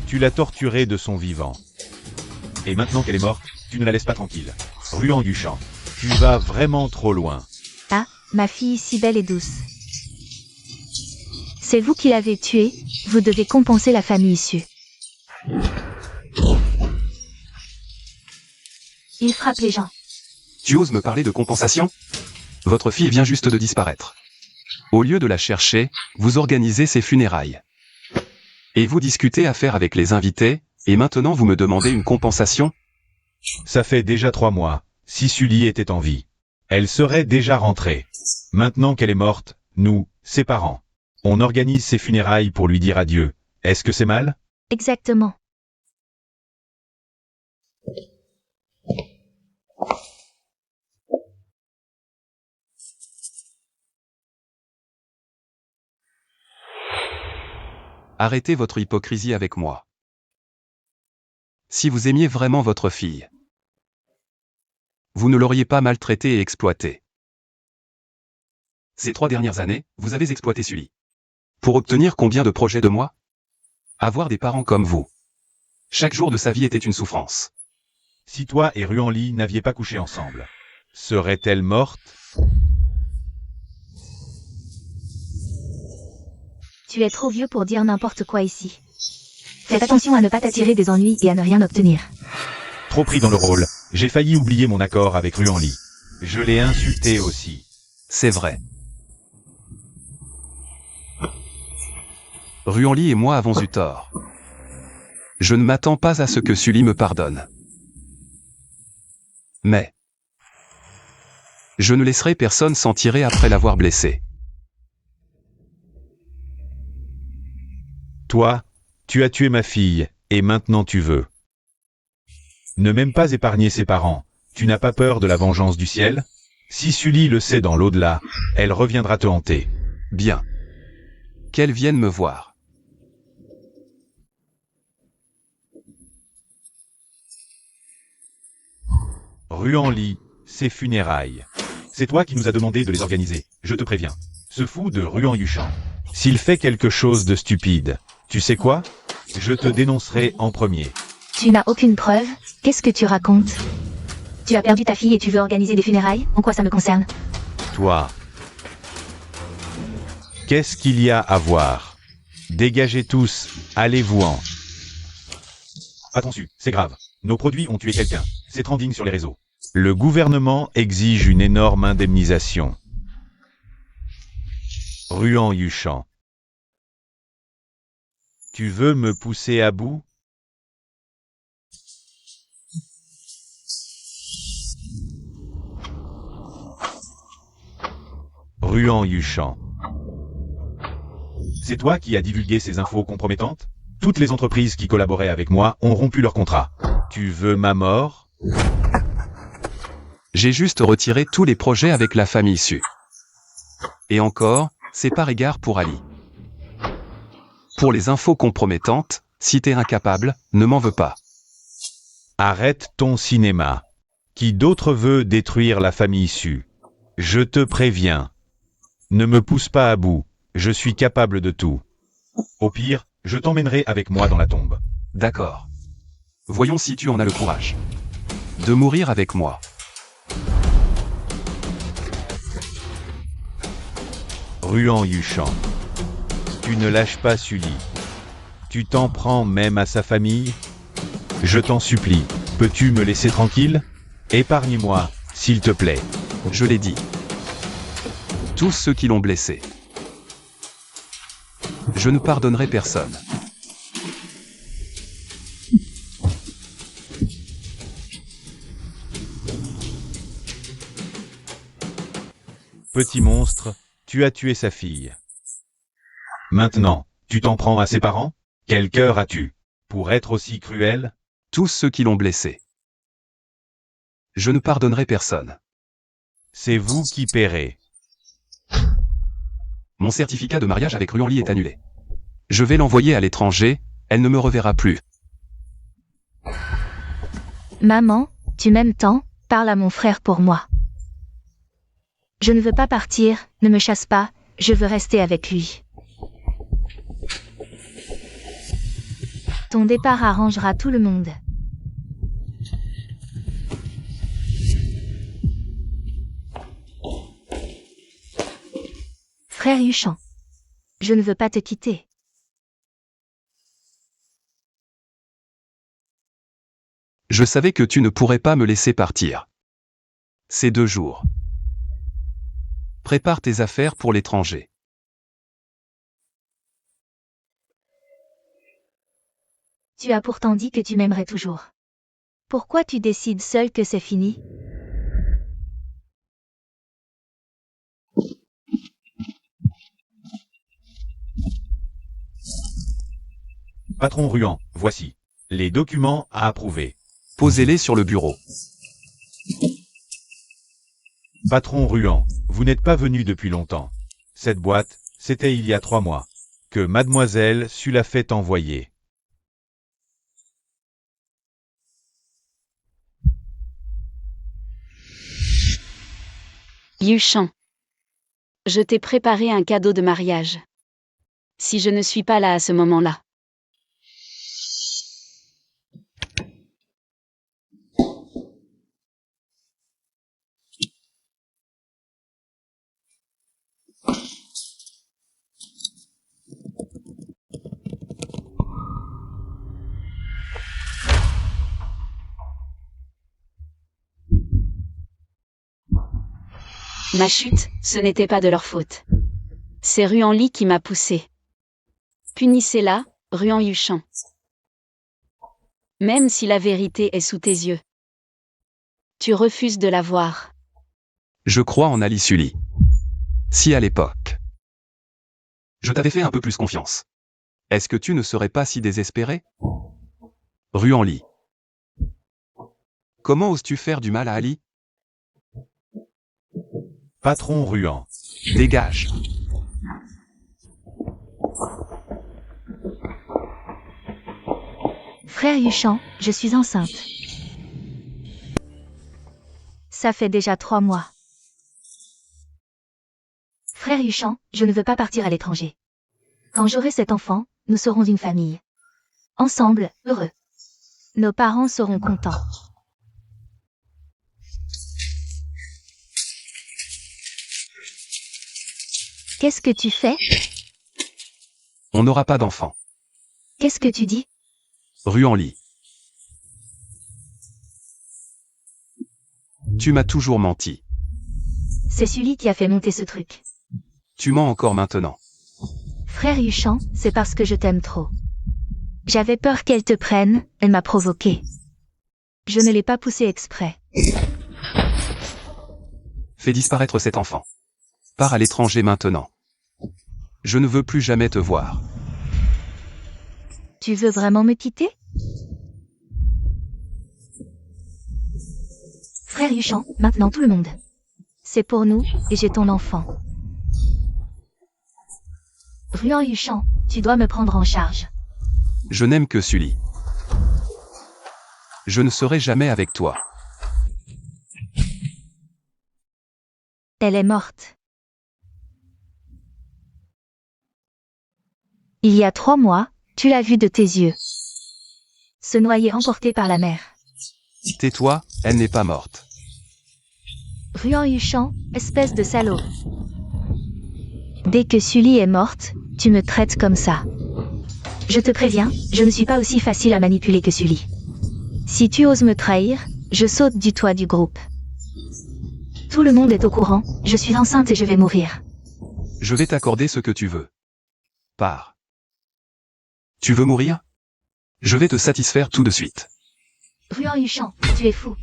Tu l'as torturée de son vivant. Et maintenant qu'elle est morte, tu ne la laisses pas tranquille. Ruan Yuchan, tu vas vraiment trop loin. Ah, ma fille si belle et douce. C'est vous qui l'avez tuée, vous devez compenser la famille issue. Il frappe les gens. Tu oses me parler de compensation? Votre fille vient juste de disparaître. Au lieu de la chercher, vous organisez ces funérailles. Et vous discutez affaires avec les invités, et maintenant vous me demandez une compensation? Ça fait déjà 3 mois. Si Sully était en vie, elle serait déjà rentrée. Maintenant qu'elle est morte, nous, ses parents, on organise ses funérailles pour lui dire adieu. Est-ce que c'est mal? Exactement. Arrêtez votre hypocrisie avec moi. Si vous aimiez vraiment votre fille, vous ne l'auriez pas maltraitée et exploitée. Ces 3 dernières années, vous avez exploité Sully. Pour obtenir combien de projets de moi? Avoir des parents comme vous. Chaque jour de sa vie était une souffrance. Si toi et Ruan Li n'aviez pas couché ensemble, serait-elle morte? Tu es trop vieux pour dire n'importe quoi ici. Faites attention à ne pas t'attirer des ennuis et à ne rien obtenir. Trop pris dans le rôle, j'ai failli oublier mon accord avec Ruan Li. Je l'ai insulté aussi. C'est vrai. Ruan Li et moi avons eu tort. Je ne m'attends pas à ce que Sully me pardonne. Mais je ne laisserai personne s'en tirer après l'avoir blessé. Toi, tu as tué ma fille, et maintenant tu veux. Ne même pas épargner ses parents. Tu n'as pas peur de la vengeance du ciel? Si Sully le sait dans l'au-delà, elle reviendra te hanter. Bien. Qu'elle vienne me voir. Ruan Li, ses funérailles. C'est toi qui nous as demandé de les organiser, je te préviens. Ce fou de Ruan Yuchan. S'il fait quelque chose de stupide, tu sais quoi? Je te dénoncerai en premier. Tu n'as aucune preuve, qu'est-ce que tu racontes? Tu as perdu ta fille et tu veux organiser des funérailles? En quoi ça me concerne? Toi. Qu'est-ce qu'il y a à voir? Dégagez tous, allez-vous-en. Attention, c'est grave. Nos produits ont tué quelqu'un. c'est trending sur les réseaux. Le gouvernement exige une énorme indemnisation. Ruan Yuchan. Tu veux me pousser à bout? Ruan Yuchan. C'est toi qui as divulgué ces infos compromettantes? Toutes les entreprises qui collaboraient avec moi ont rompu leur contrat. Tu veux ma mort? J'ai juste retiré tous les projets avec la famille Su. Et encore, c'est par égard pour Ali. Pour les infos compromettantes, si t'es incapable, ne m'en veux pas. Arrête ton cinéma. Qui d'autre veut détruire la famille Su? Je te préviens. Ne me pousse pas à bout, je suis capable de tout. Au pire, je t'emmènerai avec moi dans la tombe. D'accord. Voyons si tu en as le courage. De mourir avec moi. Ruan Yuchan. Tu ne lâches pas Sully. Tu t'en prends même à sa famille? Je t'en supplie, peux-tu me laisser tranquille? Épargne-moi, s'il te plaît. Je l'ai dit. Tous ceux qui l'ont blessé. Je ne pardonnerai personne. Petit monstre, tu as tué sa fille. Maintenant, tu t'en prends à ses parents? Quel cœur as-tu pour être aussi cruel? Tous ceux qui l'ont blessé. Je ne pardonnerai personne. C'est vous qui paierez. Mon certificat de mariage avec Ruan Li est annulé. Je vais l'envoyer à l'étranger, elle ne me reverra plus. Maman, tu m'aimes tant, parle à mon frère pour moi. Je ne veux pas partir, ne me chasse pas, je veux rester avec lui. Ton départ arrangera tout le monde. Frère Yuchan. Je ne veux pas te quitter. Je savais que tu ne pourrais pas me laisser partir. Ces 2 jours. Prépare tes affaires pour l'étranger. Tu as pourtant dit que tu m'aimerais toujours. Pourquoi tu décides seul que c'est fini? Patron Ruan, voici les documents à approuver. Posez-les sur le bureau. Patron Ruan, vous n'êtes pas venu depuis longtemps. Cette boîte, c'était il y a 3 mois que mademoiselle Su l'a fait envoyer. Yuchan. Je t'ai préparé un cadeau de mariage. Si je ne suis pas là à ce moment-là. Ma chute, ce n'était pas de leur faute. C'est Ruan Li qui m'a poussé. Punissez-la, Ruan Yuchan. Même si la vérité est sous tes yeux. Tu refuses de la voir. Je crois en Ali Sully. Si à l'époque, je t'avais fait un peu plus confiance, est-ce que tu ne serais pas si désespéré? Ruan Li. Comment oses-tu faire du mal à Ali? Patron Ruan. Dégage. Frère Yuchan, je suis enceinte. Ça fait déjà 3 mois. Frère Yuchan, je ne veux pas partir à l'étranger. Quand j'aurai cet enfant, nous serons une famille. Ensemble, heureux. Nos parents seront contents. Qu'est-ce que tu fais? On n'aura pas d'enfant. Qu'est-ce que tu dis? Ruan Li. Tu m'as toujours menti. C'est Sully qui a fait monter ce truc. Tu mens encore maintenant. Frère Yuchan, c'est parce que je t'aime trop. J'avais peur qu'elle te prenne, elle m'a provoqué. Je ne l'ai pas poussé exprès. Fais disparaître cet enfant. Pars à l'étranger maintenant. Je ne veux plus jamais te voir. Tu veux vraiment me quitter? Frère Yuchan, maintenant tout le monde. C'est pour nous, et j'ai ton enfant. Ruan Yuchan, tu dois me prendre en charge. Je n'aime que Sully. Je ne serai jamais avec toi. Elle est morte. Il y a 3 mois, tu l'as vue de tes yeux. Se noyer emporté par la mer. Tais-toi, elle n'est pas morte. Ruan Yuchan, espèce de salaud. Dès que Sully est morte, tu me traites comme ça. Je te préviens, je ne suis pas aussi facile à manipuler que Sully. Si tu oses me trahir, je saute du toit du groupe. Tout le monde est au courant, je suis enceinte et je vais mourir. Je vais t'accorder ce que tu veux. Pars. Tu veux mourir? Je vais te satisfaire tout de suite. Ruan Yuchan, tu es fou.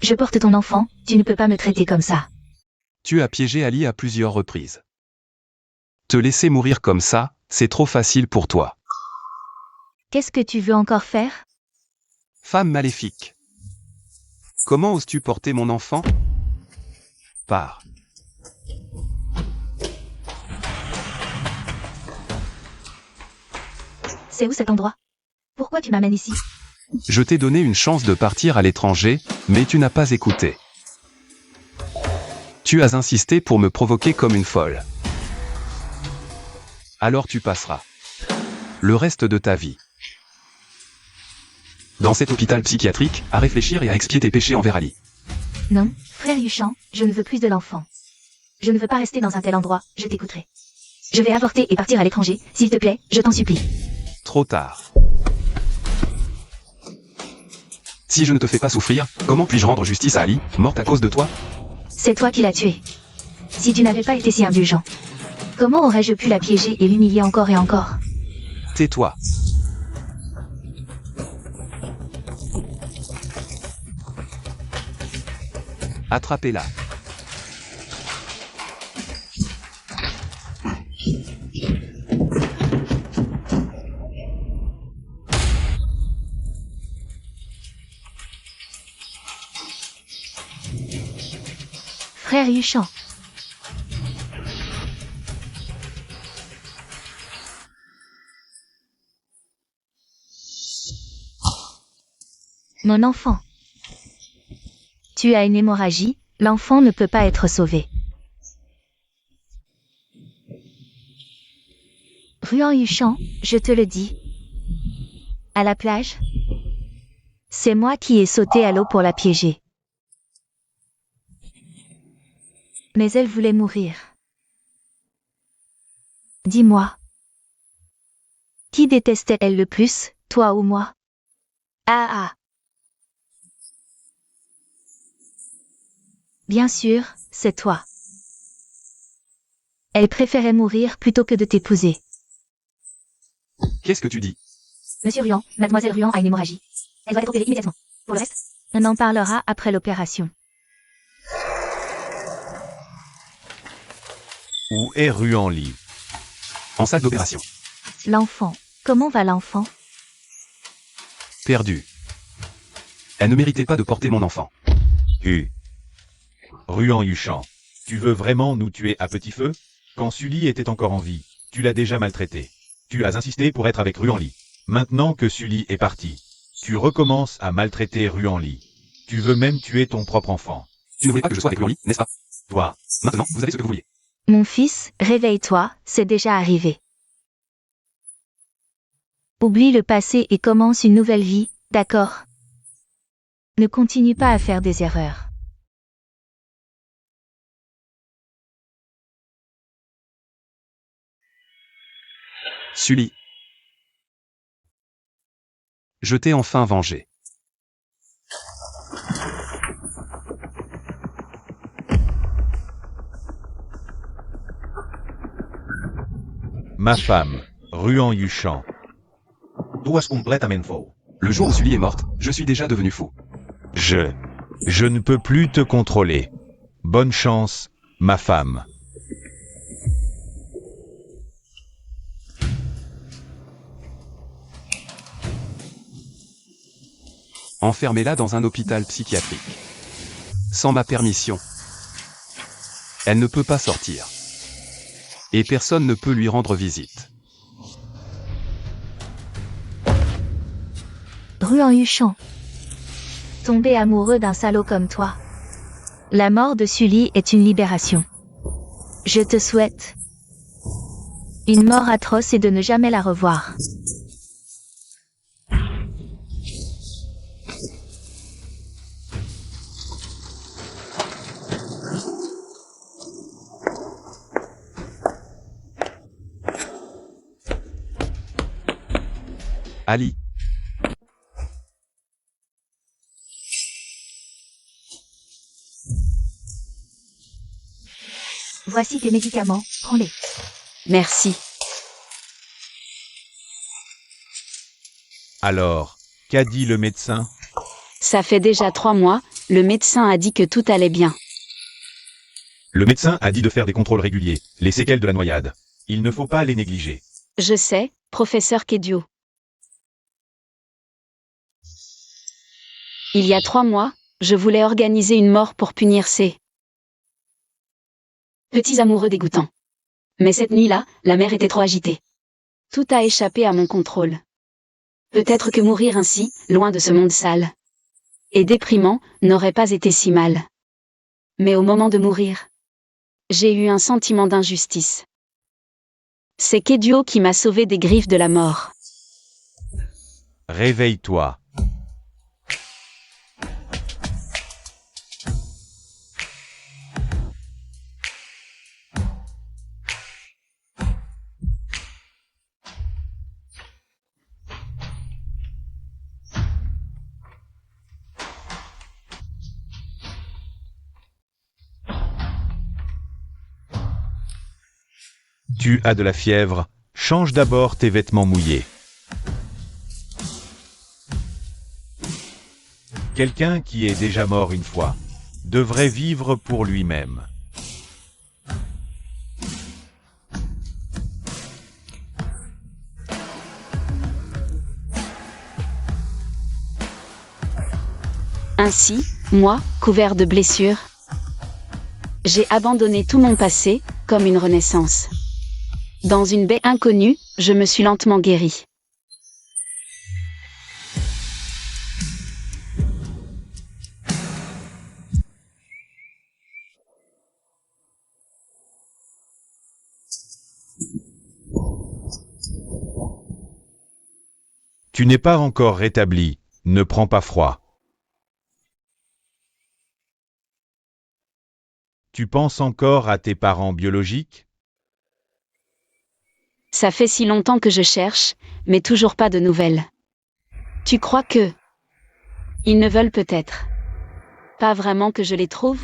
Je porte ton enfant, tu ne peux pas me traiter comme ça. Tu as piégé Ali à plusieurs reprises. Te laisser mourir comme ça, c'est trop facile pour toi. Qu'est-ce que tu veux encore faire? Femme maléfique. Comment oses-tu porter mon enfant? Pars. C'est où cet endroit? Pourquoi tu m'amènes ici? Je t'ai donné une chance de partir à l'étranger, mais tu n'as pas écouté. Tu as insisté pour me provoquer comme une folle. Alors tu passeras le reste de ta vie dans cet hôpital psychiatrique, à réfléchir et à expier tes péchés envers Ali. Non, frère Yuchan, je ne veux plus de l'enfant. Je ne veux pas rester dans un tel endroit, je t'écouterai. Je vais avorter et partir à l'étranger, s'il te plaît, je t'en supplie. Trop tard. Si je ne te fais pas souffrir, comment puis-je rendre justice à Ali, morte à cause de toi? C'est toi qui l'as tué. Si tu n'avais pas été si indulgent, comment aurais-je pu la piéger et l'humilier encore et encore? Tais-toi. Attrapez-la. Frère Yuchan. Mon enfant. Tu as une hémorragie, l'enfant ne peut pas être sauvé. Ruan Yuchan, je te le dis. À la plage? C'est moi qui ai sauté à l'eau pour la piéger. Mais elle voulait mourir. Dis-moi. Qui détestait-elle le plus, toi ou moi? Ah. Bien sûr, c'est toi. Elle préférait mourir plutôt que de t'épouser. Qu'est-ce que tu dis? Monsieur Ruan, mademoiselle Ruan a une hémorragie. Elle doit être opérée immédiatement. Pour le reste, on en parlera après l'opération. Où est Ruan Li? En salle d'opération. L'enfant. Comment va l'enfant? Perdu. Elle ne méritait pas de porter mon enfant. Ruan Yuchan, tu veux vraiment nous tuer à petit feu? Quand Sully était encore en vie, tu l'as déjà maltraité. Tu as insisté pour être avec Ruan Li. Maintenant que Sully est parti, tu recommences à maltraiter Ruan Li. Tu veux même tuer ton propre enfant. Tu ne voulais pas que je sois avec Ruan Li, n'est-ce pas? Toi, Maintenant, vous avez ce que vous vouliez. Mon fils, réveille-toi, c'est déjà arrivé. Oublie le passé et commence une nouvelle vie, d'accord? Ne continue pas à faire des erreurs. Sully. Je t'ai enfin vengé. Ma femme, Ruan Yuchan. Duas completament fou. Le jour où Sully est morte, je suis déjà devenu fou. Je ne peux plus te contrôler. Bonne chance, ma femme. Enfermez-la dans un hôpital psychiatrique. Sans ma permission. Elle ne peut pas sortir. Et personne ne peut lui rendre visite. Ruan Yuchan. Tomber amoureux d'un salaud comme toi. La mort de Sully est une libération. Je te souhaite une mort atroce et de ne jamais la revoir. Ali. Voici tes médicaments, prends-les. Merci. Alors, qu'a dit le médecin? Ça fait déjà 3 mois, le médecin a dit que tout allait bien. Le médecin a dit de faire des contrôles réguliers, les séquelles de la noyade. Il ne faut pas les négliger. Je sais, professeur Kedio. Il y a 3 mois, je voulais organiser une mort pour punir ces petits amoureux dégoûtants. Mais cette nuit-là, la mer était trop agitée. Tout a échappé à mon contrôle. Peut-être que mourir ainsi, loin de ce monde sale et déprimant, n'aurait pas été si mal. Mais au moment de mourir, j'ai eu un sentiment d'injustice. C'est Kedio qui m'a sauvé des griffes de la mort. Réveille-toi. Tu as de la fièvre, change d'abord tes vêtements mouillés. Quelqu'un qui est déjà mort une fois devrait vivre pour lui-même. Ainsi, moi, couvert de blessures, j'ai abandonné tout mon passé, comme une renaissance. Dans une baie inconnue, je me suis lentement guéri. Tu n'es pas encore rétabli, ne prends pas froid. Tu penses encore à tes parents biologiques? Ça fait si longtemps que je cherche, mais toujours pas de nouvelles. Tu crois que ils ne veulent peut-être pas vraiment que je les trouve?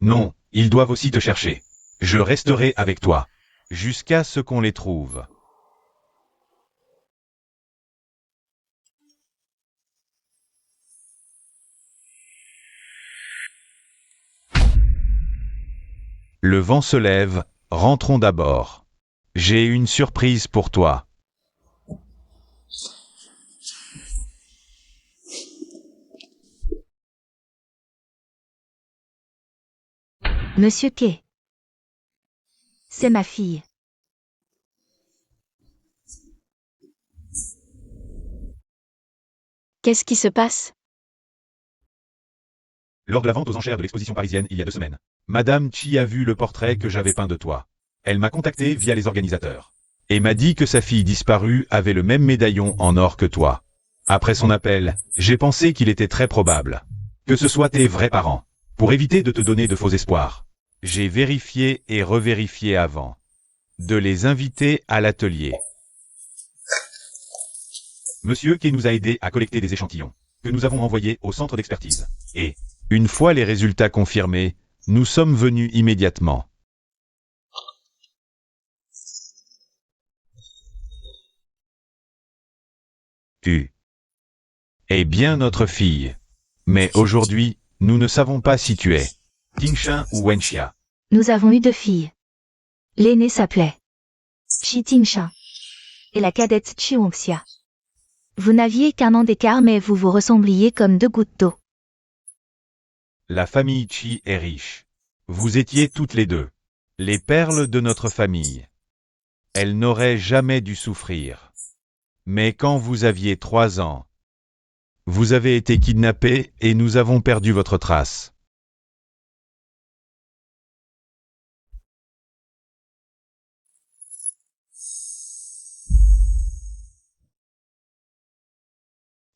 Non, ils doivent aussi te chercher. Je resterai avec toi, jusqu'à ce qu'on les trouve. Le vent se lève, rentrons d'abord. J'ai une surprise pour toi. Monsieur Kay. C'est ma fille. Qu'est-ce qui se passe? Lors de la vente aux enchères de l'exposition parisienne il y a 2 semaines, Madame Chi a vu le portrait que j'avais peint de toi. Elle m'a contacté via les organisateurs et m'a dit que sa fille disparue avait le même médaillon en or que toi. Après son appel, j'ai pensé qu'il était très probable que ce soit tes vrais parents. Pour éviter de te donner de faux espoirs, j'ai vérifié et revérifié avant de les inviter à l'atelier. Monsieur Kay nous a aidés à collecter des échantillons que nous avons envoyés au centre d'expertise. Et, une fois les résultats confirmés, nous sommes venus immédiatement. Tu es bien notre fille. Mais aujourd'hui, nous ne savons pas si tu es Tingshan ou Wenxia. Nous avons eu 2 filles. L'aînée s'appelait Shi Tingshan et la cadette Chi Hongxia. Vous n'aviez qu'un an d'écart mais vous vous ressembliez comme 2 gouttes d'eau. La famille Chi est riche. Vous étiez toutes les deux les perles de notre famille. Elle n'aurait jamais dû souffrir. Mais quand vous aviez 3 ans, vous avez été kidnappés et nous avons perdu votre trace.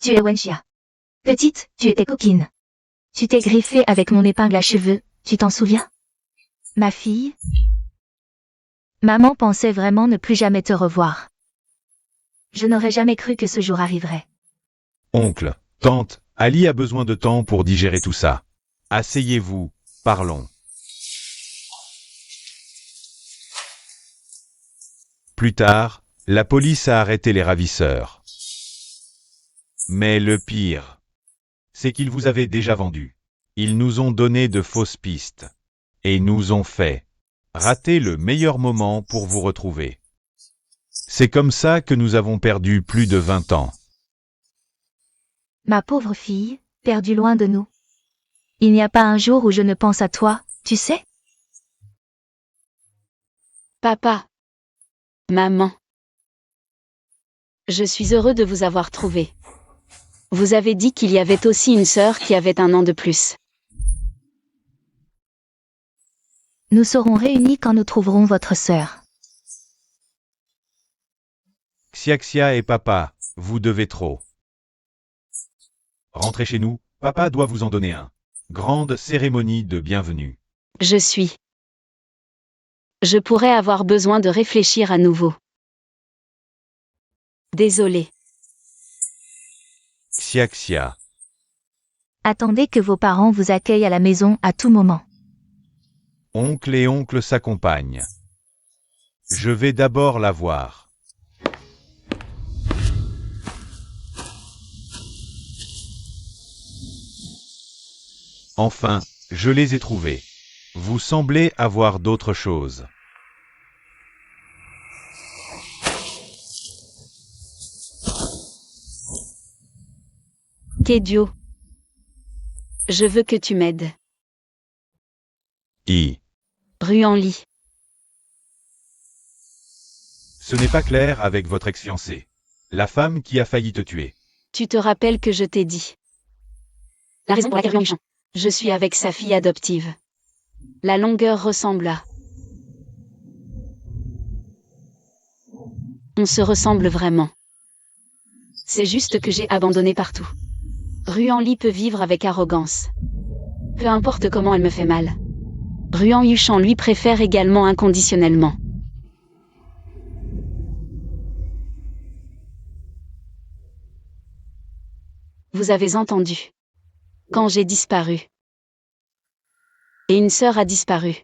Tu es Wenxia. Petite, tu étais coquine. Tu t'es griffée avec mon épingle à cheveux, tu t'en souviens? Ma fille? Maman pensait vraiment ne plus jamais te revoir. Je n'aurais jamais cru que ce jour arriverait. Oncle, tante, Ali a besoin de temps pour digérer tout ça. Asseyez-vous, parlons. Plus tard, la police a arrêté les ravisseurs. Mais le pire, c'est qu'ils vous avaient déjà vendus. Ils nous ont donné de fausses pistes. Et nous ont fait rater le meilleur moment pour vous retrouver. C'est comme ça que nous avons perdu plus de 20 ans. Ma pauvre fille, perdue loin de nous. Il n'y a pas un jour où je ne pense à toi, tu sais? Papa. Maman. Je suis heureux de vous avoir trouvé. Vous avez dit qu'il y avait aussi une sœur qui avait 1 an de plus. Nous serons réunis quand nous trouverons votre sœur. Xiaxia et papa, vous devez trop. Rentrez chez nous, papa doit vous en donner un. Grande cérémonie de bienvenue. Je pourrais avoir besoin de réfléchir à nouveau. Désolé. Xiaxia. Attendez que vos parents vous accueillent à la maison à tout moment. Oncle et oncle s'accompagnent. Je vais d'abord la voir. Enfin, je les ai trouvés. Vous semblez avoir d'autres choses. Kedio. Je veux que tu m'aides. Ruan-Li. Ce n'est pas clair avec votre ex-fiancée. La femme qui a failli te tuer. Tu te rappelles que je t'ai dit. La raison pour laquelle Ruan Yuchan. Je suis avec sa fille adoptive. La longueur ressemble à. On se ressemble vraiment. C'est juste que j'ai abandonné partout. Ruan-Li peut vivre avec arrogance. Peu importe comment elle me fait mal. Ruan Yuchan lui préfère également inconditionnellement. Vous avez entendu. Quand j'ai disparu. Et une sœur a disparu.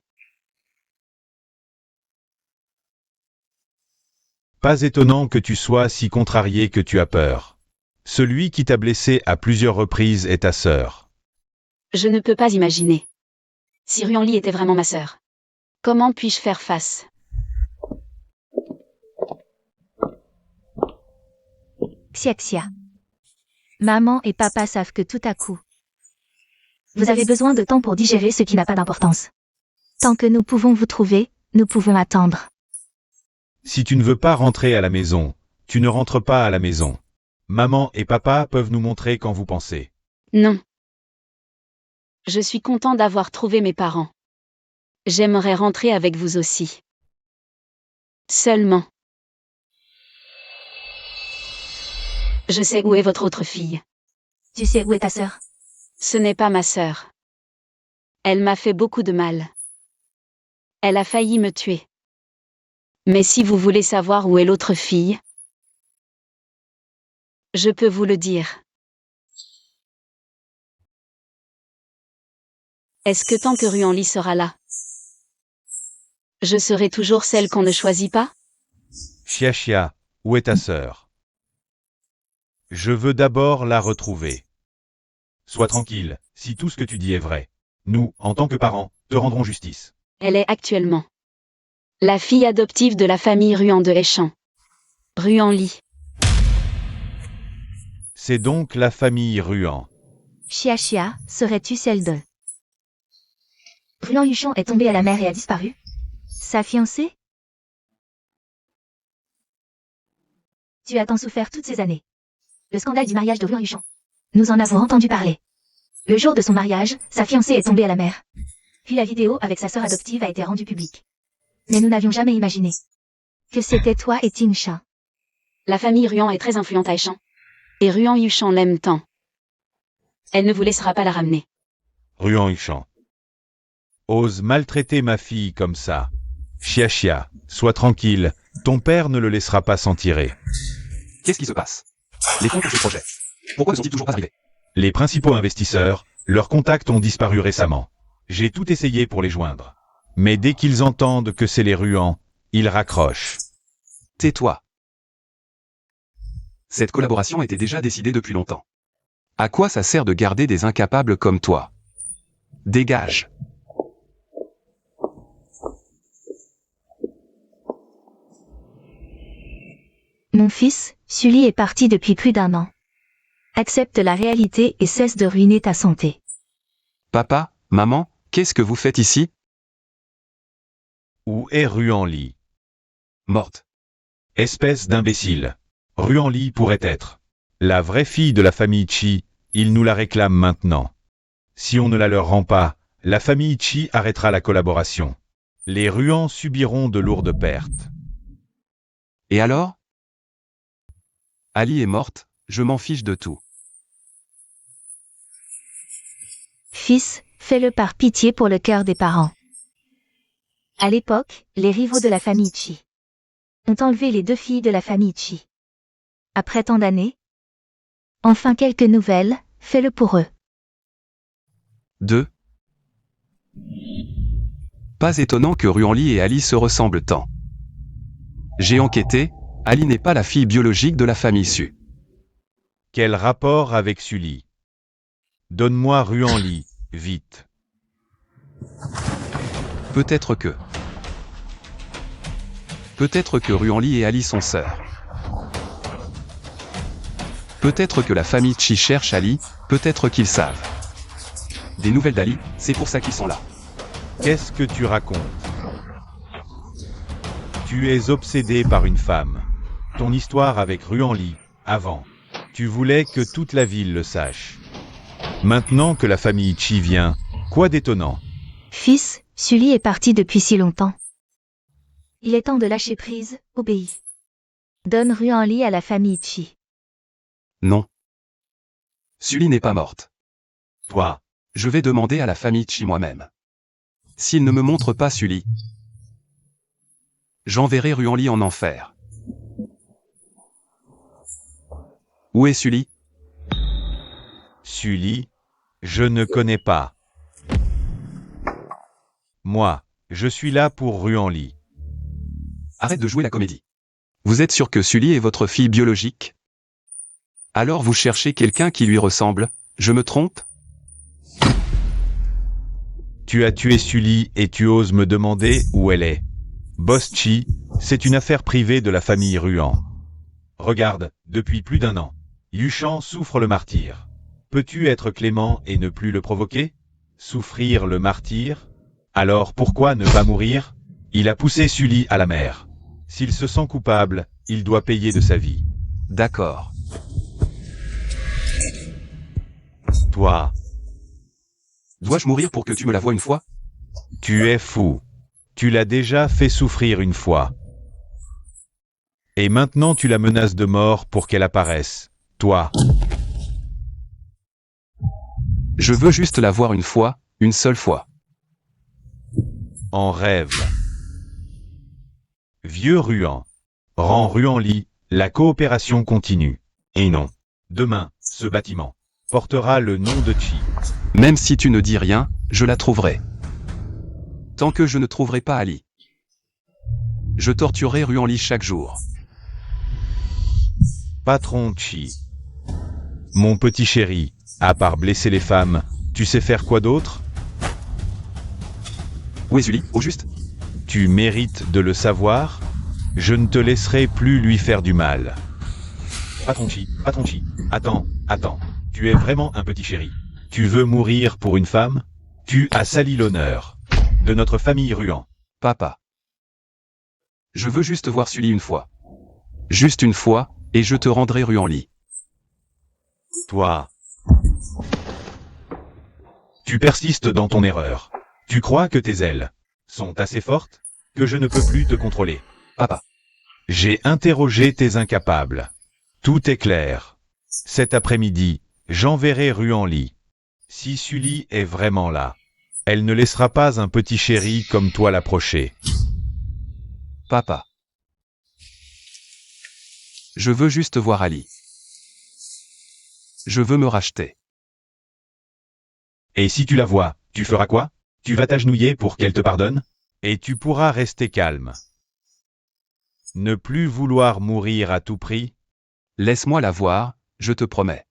Pas étonnant que tu sois si contrarié que tu as peur. Celui qui t'a blessé à plusieurs reprises est ta sœur. Je ne peux pas imaginer. Si Ruan-Li était vraiment ma sœur. Comment puis-je faire face? Xiaxia. Maman et papa savent que tout à coup. Vous avez besoin de temps pour digérer ce qui n'a pas d'importance. Tant que nous pouvons vous trouver, nous pouvons attendre. Si tu ne veux pas rentrer à la maison, tu ne rentres pas à la maison. Maman et papa peuvent nous montrer quand vous pensez. Non. Je suis content d'avoir trouvé mes parents. J'aimerais rentrer avec vous aussi. Seulement. Je sais où est votre autre fille. Tu sais où est ta sœur? Ce n'est pas ma sœur. Elle m'a fait beaucoup de mal. Elle a failli me tuer. Mais si vous voulez savoir où est l'autre fille, je peux vous le dire. Est-ce que tant que Ruan-Li sera là, je serai toujours celle qu'on ne choisit pas? Xiaxia, où est ta sœur? Je veux d'abord la retrouver. Sois tranquille, si tout ce que tu dis est vrai. Nous, en tant que parents, te rendrons justice. Elle est actuellement la fille adoptive de la famille Ruan de Échamps. Ruan Lee. C'est donc la famille Ruan. Chia, serais-tu celle de... Ruan Yuchan est tombée à la mer et a disparu. Sa fiancée? Tu as tant souffert toutes ces années. Le scandale du mariage de Ruan Yuchan. Nous en avons entendu parler. Le jour de son mariage, sa fiancée est tombée à la mer. Puis la vidéo avec sa sœur adoptive a été rendue publique. Mais nous n'avions jamais imaginé que c'était toi et Tingsha. La famille Ruan est très influente à Échamps. Et Ruan Yuchan l'aime tant. Elle ne vous laissera pas la ramener. Ruan Yuchan. Ose maltraiter ma fille comme ça. Chia, sois tranquille, ton père ne le laissera pas s'en tirer. Qu'est-ce qui se passe? Les fonds pour ce projet. Pourquoi ne sont-ils toujours pas arrivés? Les principaux investisseurs, leurs contacts ont disparu récemment. J'ai tout essayé pour les joindre. Mais dès qu'ils entendent que c'est les Ruan, ils raccrochent. Tais-toi. Cette collaboration était déjà décidée depuis longtemps. À quoi ça sert de garder des incapables comme toi? Dégage. Mon fils, Sully est parti depuis plus d'1 an. Accepte la réalité et cesse de ruiner ta santé. Papa, maman, qu'est-ce que vous faites ici? Où est Ruan Lee? Morte. Espèce d'imbécile. Ruan Lee pourrait être la vraie fille de la famille Chi, ils nous la réclament maintenant. Si on ne la leur rend pas, la famille Chi arrêtera la collaboration. Les Ruan subiront de lourdes pertes. Et alors? Ali est morte, je m'en fiche de tout. Fils, fais-le par pitié pour le cœur des parents. À l'époque, les rivaux de la famille Chi ont enlevé les 2 filles de la famille Chi. Après tant d'années, enfin quelques nouvelles, fais-le pour eux. 2. Pas étonnant que Ruan Lee et Ali se ressemblent tant. J'ai enquêté, Ali n'est pas la fille biologique de la famille Su. Quel rapport avec Sully? Donne-moi Ruan Lee, vite. Peut-être que Ruan Lee et Ali sont sœurs. Peut-être que la famille Chi cherche Ali, peut-être qu'ils savent. Des nouvelles d'Ali, c'est pour ça qu'ils sont là. Qu'est-ce que tu racontes? Tu es obsédé par une femme. Ton histoire avec Ruan Lee, avant. Tu voulais que toute la ville le sache. Maintenant que la famille Chi vient, quoi d'étonnant? Fils, Sully est parti depuis si longtemps. Il est temps de lâcher prise, obéis. Donne Ruan Lee à la famille Chi. Non. Sully n'est pas morte. Toi, Je vais demander à la famille Chi moi-même. S'ils ne me montrent pas Sully, j'enverrai Ruan Lee en enfer. Où est Sully? Sully, je ne connais pas. Moi, je suis là pour Ruan Lee. Arrête de jouer la comédie. Vous êtes sûr que Sully est votre fille biologique? Alors vous cherchez quelqu'un qui lui ressemble, je me trompe? Tu as tué Sully et tu oses me demander où elle est. Boss Chi, c'est une affaire privée de la famille Ruan. Regarde, depuis plus d'1 an, Yuchan souffre le martyre. Peux-tu être clément et ne plus le provoquer? Souffrir le martyre? Alors pourquoi ne pas mourir? Il a poussé Sully à la mer. S'il se sent coupable, il doit payer de sa vie. D'accord. Toi, Dois-je mourir pour que tu me la vois une fois? tu es fou. Tu l'as déjà fait souffrir une fois. Et maintenant tu la menaces de mort pour qu'elle apparaisse. Toi, Je veux juste la voir une fois, une seule fois. en rêve. Vieux Ruan. Rends Ruan Lee, la coopération continue. Et non. Demain, ce bâtiment portera le nom de Chi. Même si tu ne dis rien, je la trouverai. Tant que je ne trouverai pas Ali. Je torturerai Ruan Lee chaque jour. Patron Chi. Mon petit chéri, à part blesser les femmes, tu sais faire quoi d'autre? Où est Sully, au juste? Tu mérites de le savoir? Je ne te laisserai plus lui faire du mal. Patronchi, patronchi. Attends. Tu es vraiment un petit chéri. Tu veux mourir pour une femme? Tu as sali l'honneur de notre famille Ruan. Papa. Je veux juste voir Sully une fois. Juste une fois, et je te rendrai Ruan-Li. Toi. Tu persistes dans ton erreur. Tu crois que tes ailes sont assez fortes que je ne peux plus te contrôler. Papa. J'ai interrogé tes incapables. Tout est clair. Cet après-midi, j'enverrai Ruan-Li. Si Sully est vraiment là, elle ne laissera pas un petit chéri comme toi l'approcher. Papa. Je veux juste voir Ali. Je veux me racheter. Et si tu la vois, tu feras quoi? Tu vas t'agenouiller pour qu'elle te pardonne? Et tu pourras rester calme. Ne plus vouloir mourir à tout prix? Laisse-moi la voir, je te promets.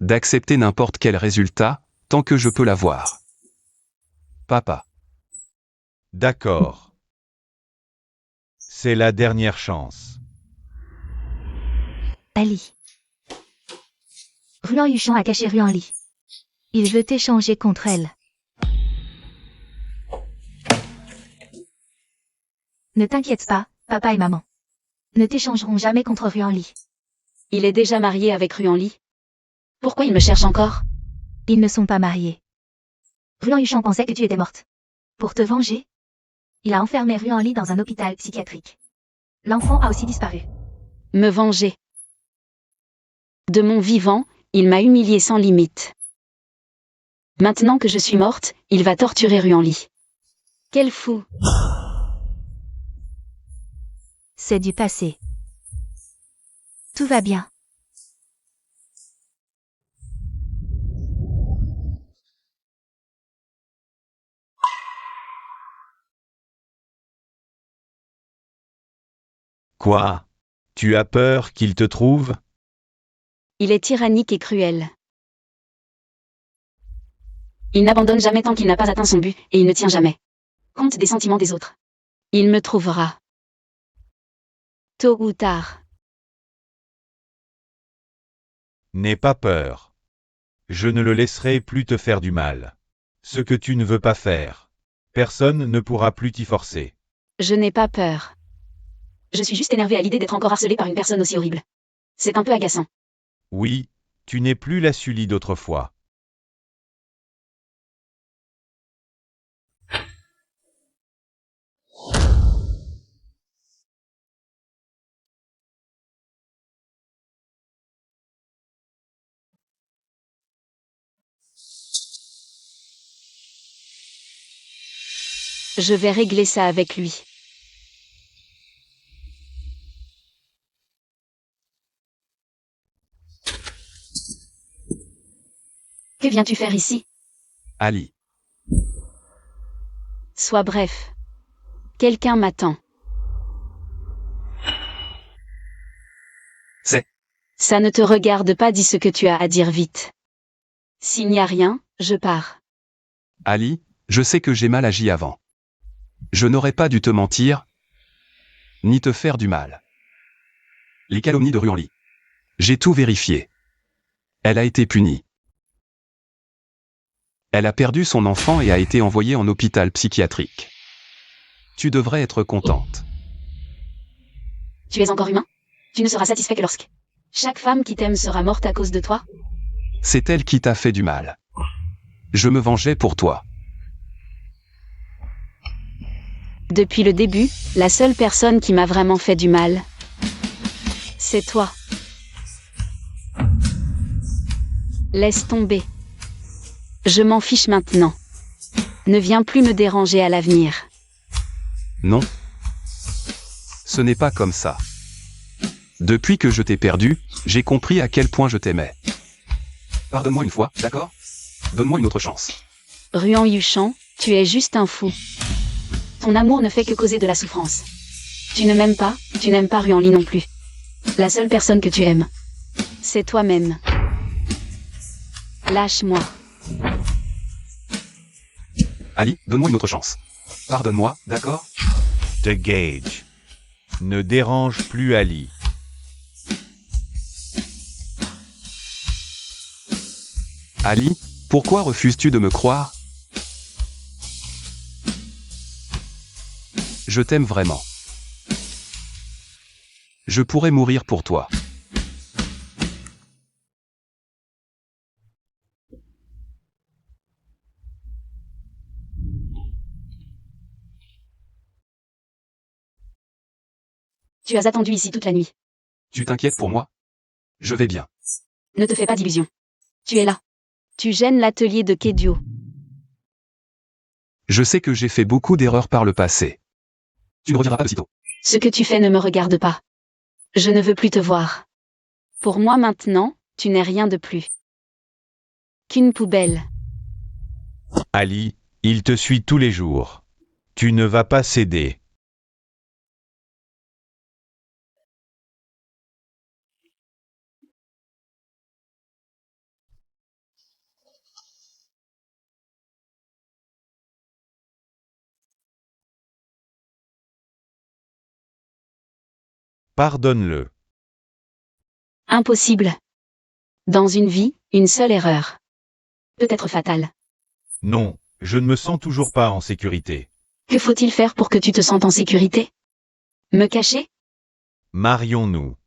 D'accepter n'importe quel résultat, tant que je peux la voir. Papa. D'accord. C'est la dernière chance. Ali. Ruan Yuchan a caché Ruan-Li. Il veut t'échanger contre elle. Ne t'inquiète pas, papa et maman. Ne t'échangeront jamais contre Ruan-Li. Il est déjà marié avec Ruan-Li. Pourquoi il me cherche encore? Ils ne sont pas mariés. Ruan Yuchan pensait que tu étais morte. Pour te venger, il a enfermé Ruan-Li dans un hôpital psychiatrique. L'enfant a aussi disparu. Me venger. De mon vivant, il m'a humilié sans limite. Maintenant que je suis morte, il va torturer Ruan-Li. Quel fou! C'est du passé. Tout va bien. Quoi? Tu as peur qu'il te trouve? Il est tyrannique et cruel. Il n'abandonne jamais tant qu'il n'a pas atteint son but, et il ne tient jamais compte des sentiments des autres. Il me trouvera. Tôt ou tard. N'aie pas peur. Je ne le laisserai plus te faire du mal. Ce que tu ne veux pas faire, personne ne pourra plus t'y forcer. Je n'ai pas peur. Je suis juste énervée à l'idée d'être encore harcelée par une personne aussi horrible. C'est un peu agaçant. Oui, tu n'es plus la Sully d'autrefois. Je vais régler ça avec lui. Que viens-tu faire ici? Ali. Sois bref. Quelqu'un m'attend. C'est. Ça ne te regarde pas, dis ce que tu as à dire vite. S'il n'y a rien, je pars. Ali, je sais que j'ai mal agi avant. Je n'aurais pas dû te mentir, ni te faire du mal. Les calomnies de Ruan-Li. J'ai tout vérifié. Elle a été punie. Elle a perdu son enfant et a été envoyée en hôpital psychiatrique. Tu devrais être contente. Tu es encore humain? Tu ne seras satisfait que lorsque chaque femme qui t'aime sera morte à cause de toi? C'est elle qui t'a fait du mal. Je me vengeais pour toi. Depuis le début, la seule personne qui m'a vraiment fait du mal, c'est toi. Laisse tomber. Je m'en fiche maintenant. Ne viens plus me déranger à l'avenir. Non. Ce n'est pas comme ça. Depuis que je t'ai perdu, j'ai compris à quel point je t'aimais. Pardonne-moi une fois, d'accord? Donne-moi une autre chance. Ruan Yuchan, tu es juste un fou. Ton amour ne fait que causer de la souffrance. Tu ne m'aimes pas, tu n'aimes pas Ruan-Li non plus. La seule personne que tu aimes, c'est C'est toi-même. Lâche-moi. Ali, donne-moi une autre chance. Pardonne-moi, d'accord? Te Gage. Ne dérange plus Ali. Ali, pourquoi refuses-tu de me croire? Je t'aime vraiment. Je pourrais mourir pour toi. Tu as attendu ici toute la nuit. Tu t'inquiètes pour moi? Je vais bien. Ne te fais pas d'illusions. Tu es là. Tu gênes l'atelier de Kedio. Je sais que j'ai fait beaucoup d'erreurs par le passé. Tu ne reviendras pas aussitôt. Ce que tu fais ne me regarde pas. Je ne veux plus te voir. Pour moi maintenant, tu n'es rien de plus qu'une poubelle. Ali, il te suit tous les jours. Tu ne vas pas céder. Pardonne-le. Impossible. Dans une vie, une seule erreur peut être fatale. Non, je ne me sens toujours pas en sécurité. Que faut-il faire pour que tu te sentes en sécurité? Me cacher? Marions-nous.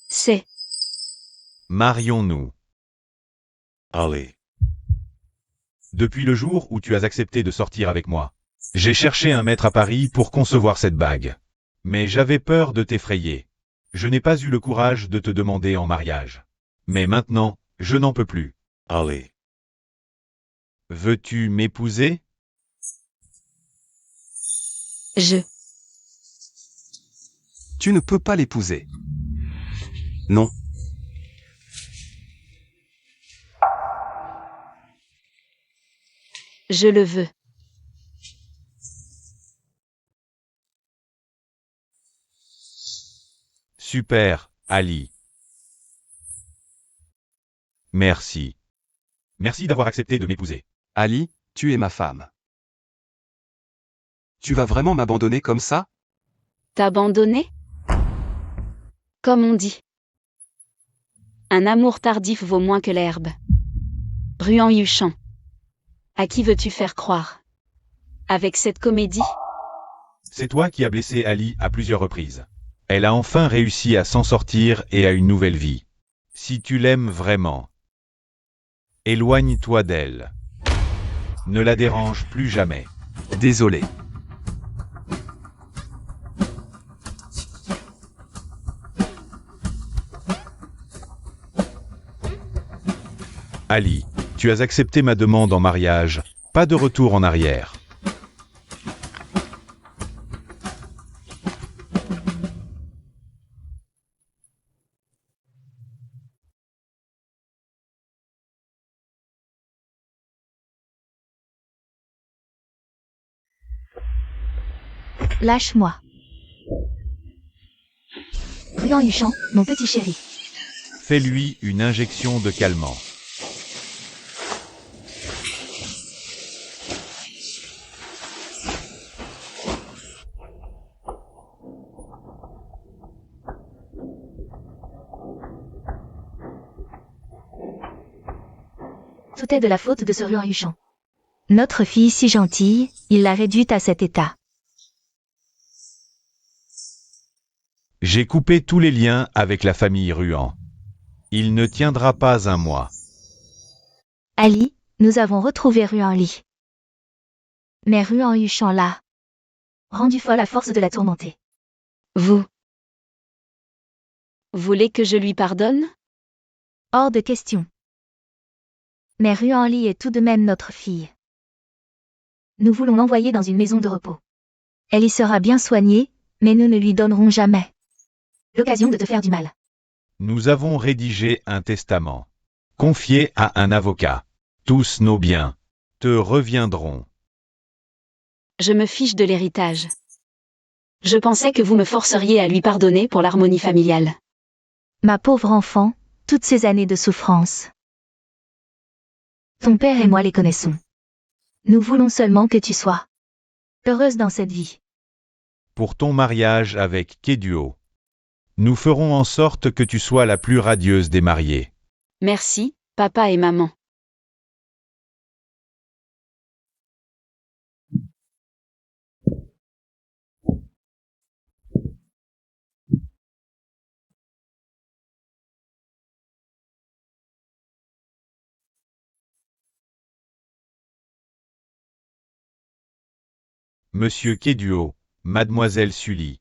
C'est Marions-nous. Allez. Depuis le jour où tu as accepté de sortir avec moi, j'ai cherché un maître à Paris pour concevoir cette bague. Mais j'avais peur de t'effrayer. Je n'ai pas eu le courage de te demander en mariage. Mais maintenant, je n'en peux plus. Allez. Veux-tu m'épouser? Tu ne peux pas l'épouser. Non. Je le veux. Super, Ali. Merci. Merci d'avoir accepté de m'épouser. Ali, tu es ma femme. Tu vas vraiment m'abandonner comme ça? T'abandonner? Comme on dit. Un amour tardif vaut moins que l'herbe. Ruan Yuchan. À qui veux-tu faire croire? Avec cette comédie? C'est toi qui as blessé Ali à plusieurs reprises. Elle a enfin réussi à s'en sortir et à une nouvelle vie. Si tu l'aimes vraiment, éloigne-toi d'elle. Ne la dérange plus jamais. Désolé. Ali, tu as accepté ma demande en mariage. Pas de retour en arrière. Lâche-moi. Ruan Yuchan, mon petit chéri. Fais-lui une injection de calmant. Tout est de la faute de ce Ruan Yuchan. Notre fille si gentille, il l'a réduite à cet état. J'ai coupé tous les liens avec la famille Ruan. Il ne tiendra pas un mois. Ali, nous avons retrouvé Ruan Li. Mais Ruan Yuchan l'a rendu folle à force de la tourmenter. Vous voulez que je lui pardonne? Hors de question. Mais Ruan Li est tout de même notre fille. Nous voulons l'envoyer dans une maison de repos. Elle y sera bien soignée, mais nous ne lui donnerons jamais l'occasion de te faire du mal. Nous avons rédigé un testament. Confié à un avocat. Tous nos biens. te reviendront. Je me fiche de l'héritage. Je pensais que vous me forceriez à lui pardonner pour l'harmonie familiale. Ma pauvre enfant, toutes ces années de souffrance. Ton père et moi les connaissons. Nous voulons seulement que tu sois heureuse dans cette vie. Pour ton mariage avec Kéduo. Nous ferons en sorte que tu sois la plus radieuse des mariées. Merci, papa et maman. Monsieur Kéduo, Mademoiselle Sully.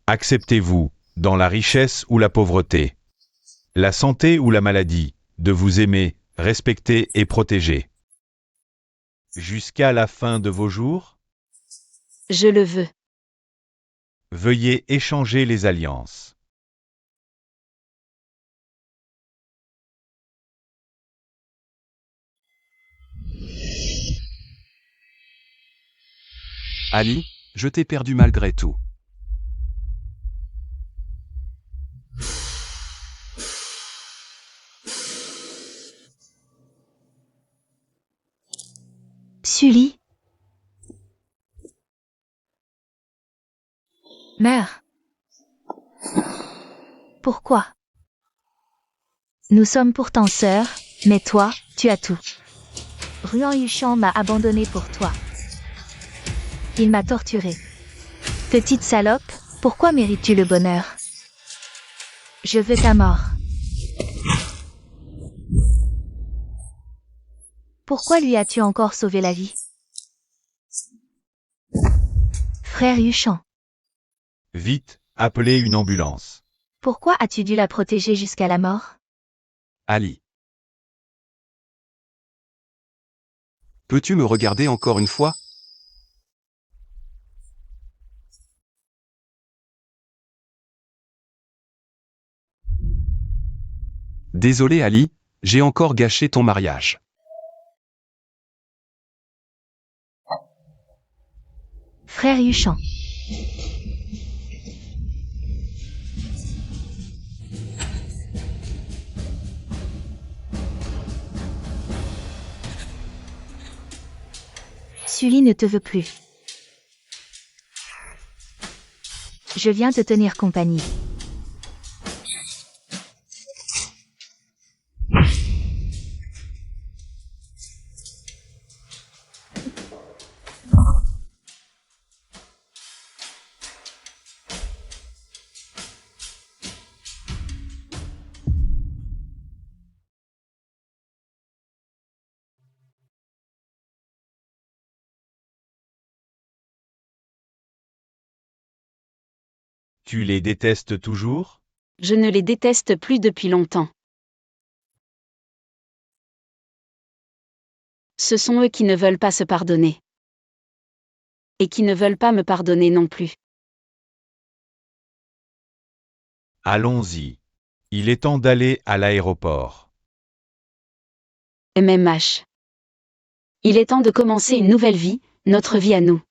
Acceptez-vous, dans la richesse ou la pauvreté, la santé ou la maladie, de vous aimer, respecter et protéger. Jusqu'à la fin de vos jours, Je le veux. veuillez échanger les alliances. Ali, je t'ai perdu malgré tout. Sully. Mère. Pourquoi? Nous sommes pourtant sœurs, mais toi, tu as tout. Ruan Yuchan m'a abandonné pour toi. Il m'a torturée. Petite salope, pourquoi mérites-tu le bonheur? Je veux ta mort. Pourquoi lui as-tu encore sauvé la vie? Frère Yuchan, Vite, appelez une ambulance. pourquoi as-tu dû la protéger jusqu'à la mort? Ali. Peux-tu me regarder encore une fois? Désolé Ali, j'ai encore gâché ton mariage. Frère Yuchan. Sully ne te veut plus. Je viens te tenir compagnie. Tu les détestes toujours? Je ne les déteste plus depuis longtemps. Ce sont eux qui ne veulent pas se pardonner. Et qui ne veulent pas me pardonner non plus. Allons-y. Il est temps d'aller à l'aéroport. MMH. Il est temps de commencer une nouvelle vie, notre vie à nous.